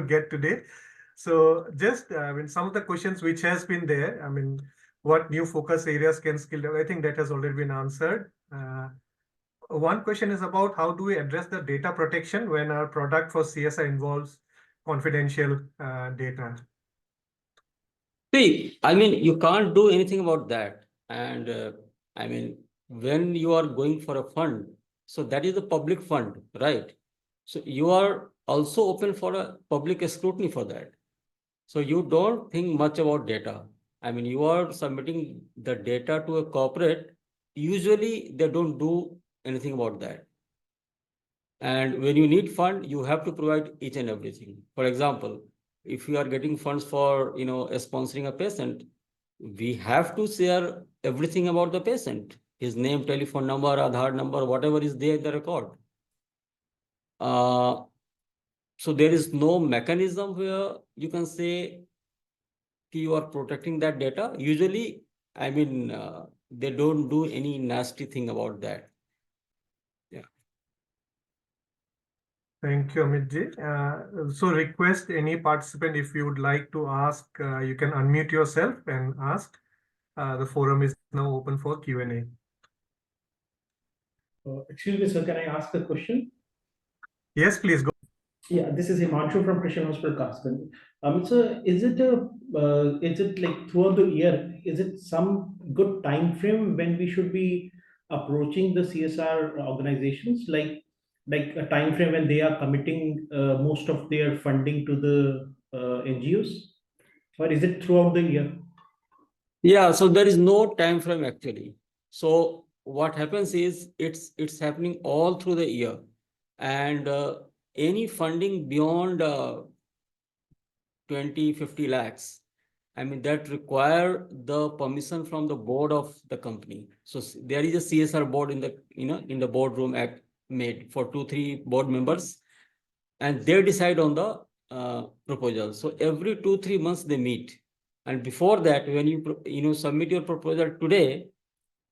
get today. So just, some of the questions which has been there, what new focus areas can skill develop? I think that has already been answered. One question is about how do we address the data protection when our product for CSR involves confidential data? See, you can't do anything about that. And when you are going for a fund, so that is a public fund, right? So you are also open for a public scrutiny for that. So you don't think much about data. You are submitting the data to a corporate. Usually they don't do anything about that. And when you need fund, you have to provide each and everything. For example, if you are getting funds for sponsoring a patient, we have to share everything about the patient, his name, telephone number, Aadhaar number, whatever is there in the record. So there is no mechanism where you can say you are protecting that data. Usually, they don't do any nasty thing about that. Thank you, Amit ji. So request any participant, if you would like to ask, you can unmute yourself and ask. The forum is now open for Q&A. Excuse me, sir, can I ask a question? Yes, please go. Yeah, this is Himanshu from Christian Hospital, Kaskan. So is it like throughout the year, is it some good time frame when we should be approaching the CSR organizations, like a time frame when they are committing most of their funding to the NGOs, or is it throughout the year? Yeah, so there is no time frame actually. So what happens is it's happening all through the year, and any funding beyond 20-50 lakhs, that require the permission from the board of the company. So there is a CSR board in the in the boardroom act made for 2-3 board members, and they decide on the proposal. So every 2-3 months they meet, and before that, when you submit your proposal today,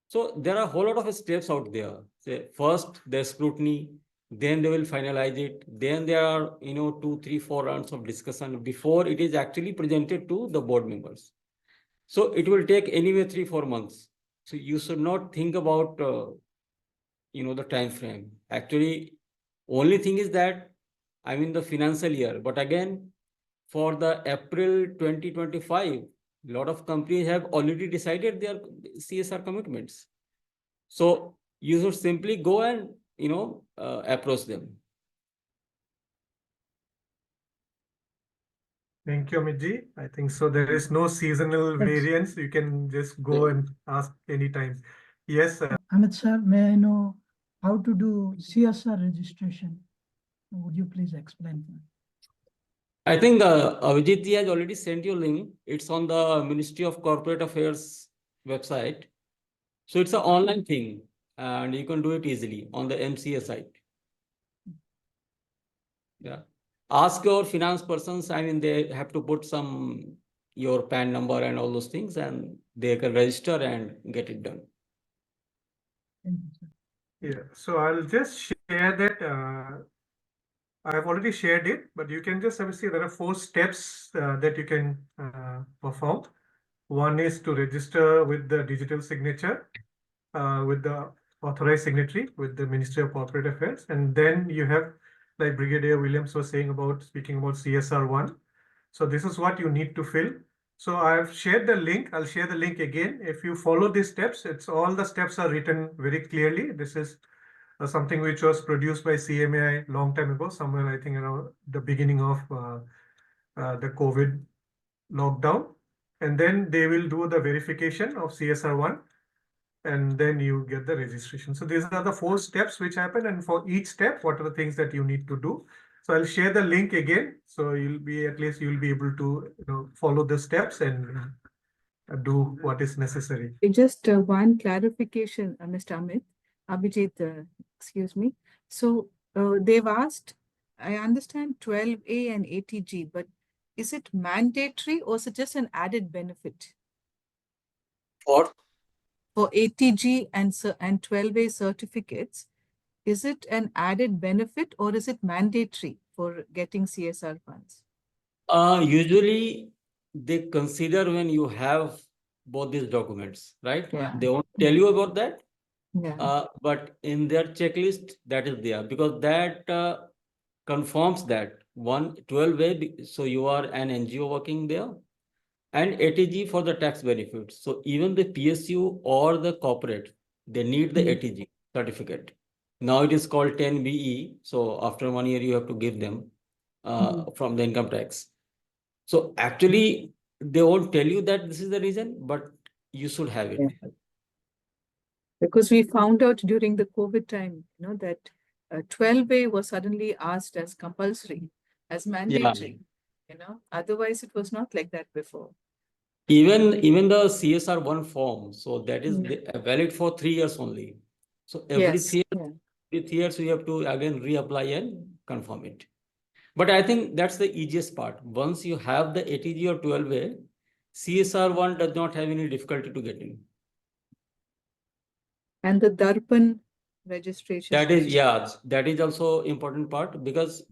so there are a whole lot of steps out there. Say, first the scrutiny, then they will finalize it. Then there are 2, 3, 4 rounds of discussion before it is actually presented to the board members. So it will take anyway 3-4 months. So you should not think about the time frame. Actually, only thing is that the financial year. But again, for the April 2025, a lot of companies have already decided their CSR commitments. So you should simply go and approach them. Thank you, Amit ji. I think so. There is no seasonal variance. You can just go and ask anytime. Yes, sir. Amit sir, may I know how to do CSR registration? Would you please explain that? I think Avijit ji has already sent you a link. It's on the Ministry of Corporate Affairs website. So it's an online thing, and you can do it easily on the MCA site. Yeah. Ask your finance persons. They have to put your PAN number and all those things, and they can register and get it done. Thank you, sir. Yeah, so I'll just share that. I've already shared it, but you can just see there are 4 steps that you can perform. One is to register with the digital signature, with the authorized signatory with the Ministry of Corporate Affairs. And then you have, like Brigadier Williams was saying about, speaking about CSR1. So this is what you need to fill. So I've shared the link. I'll share the link again. If you follow these steps, it's all the steps are written very clearly. This is something which was produced by CMAI long time ago, somewhere I think around the beginning of the COVID lockdown. And then they will do the verification of CSR1, and then you get the registration. So these are the 4 steps which happen, and for each step, what are the things that you need to do? So I'll share the link again. So you'll be, at least you'll be able to follow the steps and do what is necessary. Just one clarification, Mr. Abhijit, excuse me. So they've asked, I understand 12A and ATG, but is it mandatory or is it just an added benefit? For ATG and 12A certificates, is it an added benefit or is it mandatory for getting CSR funds? usually they consider when you have both these documents, right? Yeah. They won't tell you about that. Yeah. But in their checklist, that is there, because that confirms that 12A, so you are an NGO working there, and ATG for the tax benefits. So even the PSU or the corporate, they need the ATG certificate. Now it is called 10BE. So after 1 year, you have to give them from the income tax. So actually, they won't tell you that this is the reason, but you should have it. Yeah. Because we found out during the COVID time, that 12A was suddenly asked as compulsory, as mandatory. Otherwise it was not like that before. Even the CSR1 form, so that is valid for 3 years only. So every 3 years you have to again reapply and confirm it. But I think that's the easiest part. Once you have the ATG or 12A, CSR1 does not have any difficulty to get in. And the Darpan registration. That is also important part, because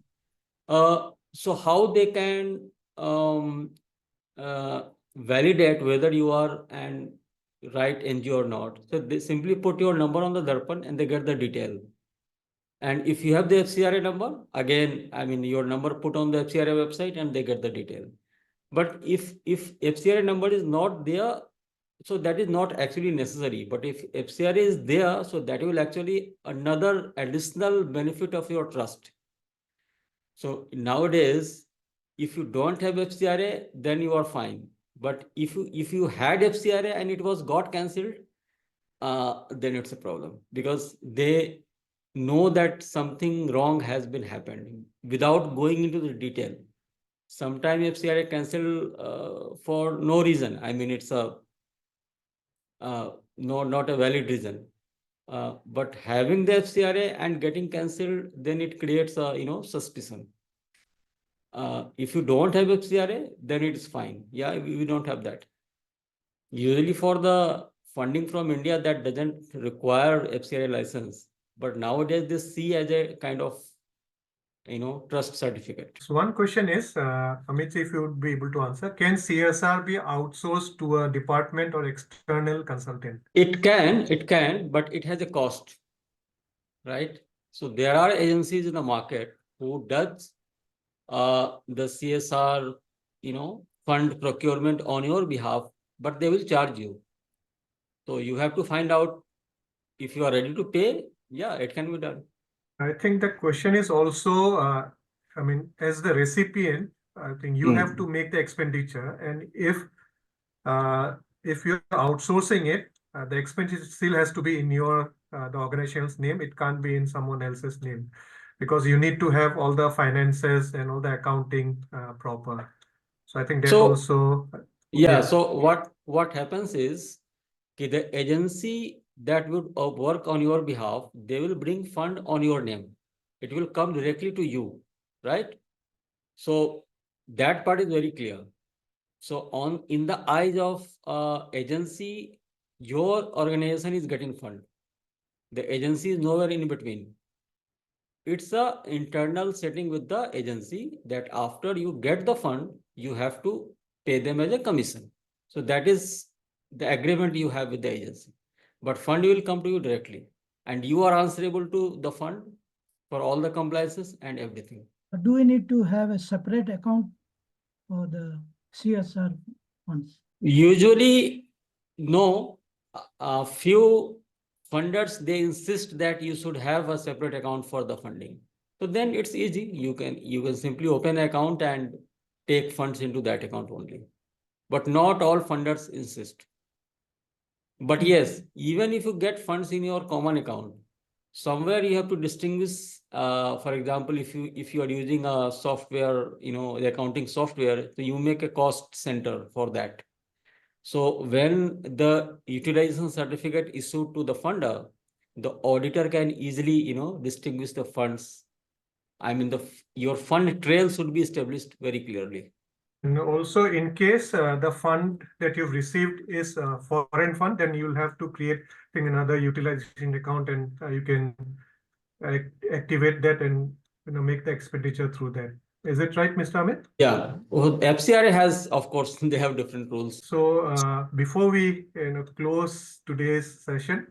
so how they can validate whether you are an right NGO or not. So they simply put your number on the Darpan and they get the detail. And if you have the FCRA number, again, I mean, your number put on the FCRA website and they get the detail. But if FCRA number is not there, so that is not actually necessary. But if FCRA is there, so that will actually another additional benefit of your trust. So nowadays, if you don't have FCRA, then you are fine. But if you had FCRA and it was got cancelled, then it's a problem, because they know that something wrong has been happened without going into the detail. Sometimes FCRA cancel for no reason. I mean, it's a not a valid reason. But having the FCRA and getting cancelled, then it creates a suspicion. If you don't have FCRA, then it's fine. Yeah, we don't have that. Usually for the funding from India, that doesn't require FCRA license. But nowadays they see as a kind of trust certificate. So one question is, Amit, if you would be able to answer, can CSR be outsourced to a department or external consultant? It can, but it has a cost, right? So there are agencies in the market who does the CSR, fund procurement on your behalf, but they will charge you. So you have to find out if you are ready to pay. Yeah, it can be done. I think the question is also, I mean, as the recipient, I think you have to make the expenditure, and if you're outsourcing it, the expenditure still has to be in your the organization's name. It can't be in someone else's name, because you need to have all the finances and all the accounting proper. So I think that also. So what happens is, the agency that would work on your behalf, they will bring fund on your name. It will come directly to you, right? So that part is very clear. So in the eyes of agency, your organization is getting fund. The agency is nowhere in between. It's a internal setting with the agency that after you get the fund, you have to pay them as a commission. So that is the agreement you have with the agency. But fund will come to you directly, and you are answerable to the fund for all the compliances and everything. Do we need to have a separate account for the CSR funds? Usually, no. A few funders, they insist that you should have a separate account for the funding. So then it's easy. You can simply open an account and take funds into that account only. But not all funders insist. But yes, even if you get funds in your common account, somewhere you have to distinguish. For example, if you are using a software, the accounting software, so you make a cost center for that. So when the utilization certificate issued to the funder, the auditor can easily, distinguish the funds. I mean, your fund trail should be established very clearly. And also, in case the fund that you've received is a foreign fund, then you'll have to create another utilization account, and you can activate that and make the expenditure through that. Is it right, Mr. Amit? Yeah, well, FCRA has, of course, they have different rules. So before we close today's session,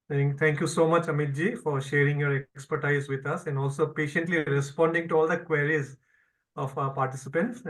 thank you so much, Amit ji, for sharing your expertise with us and also patiently responding to all the queries of our participants.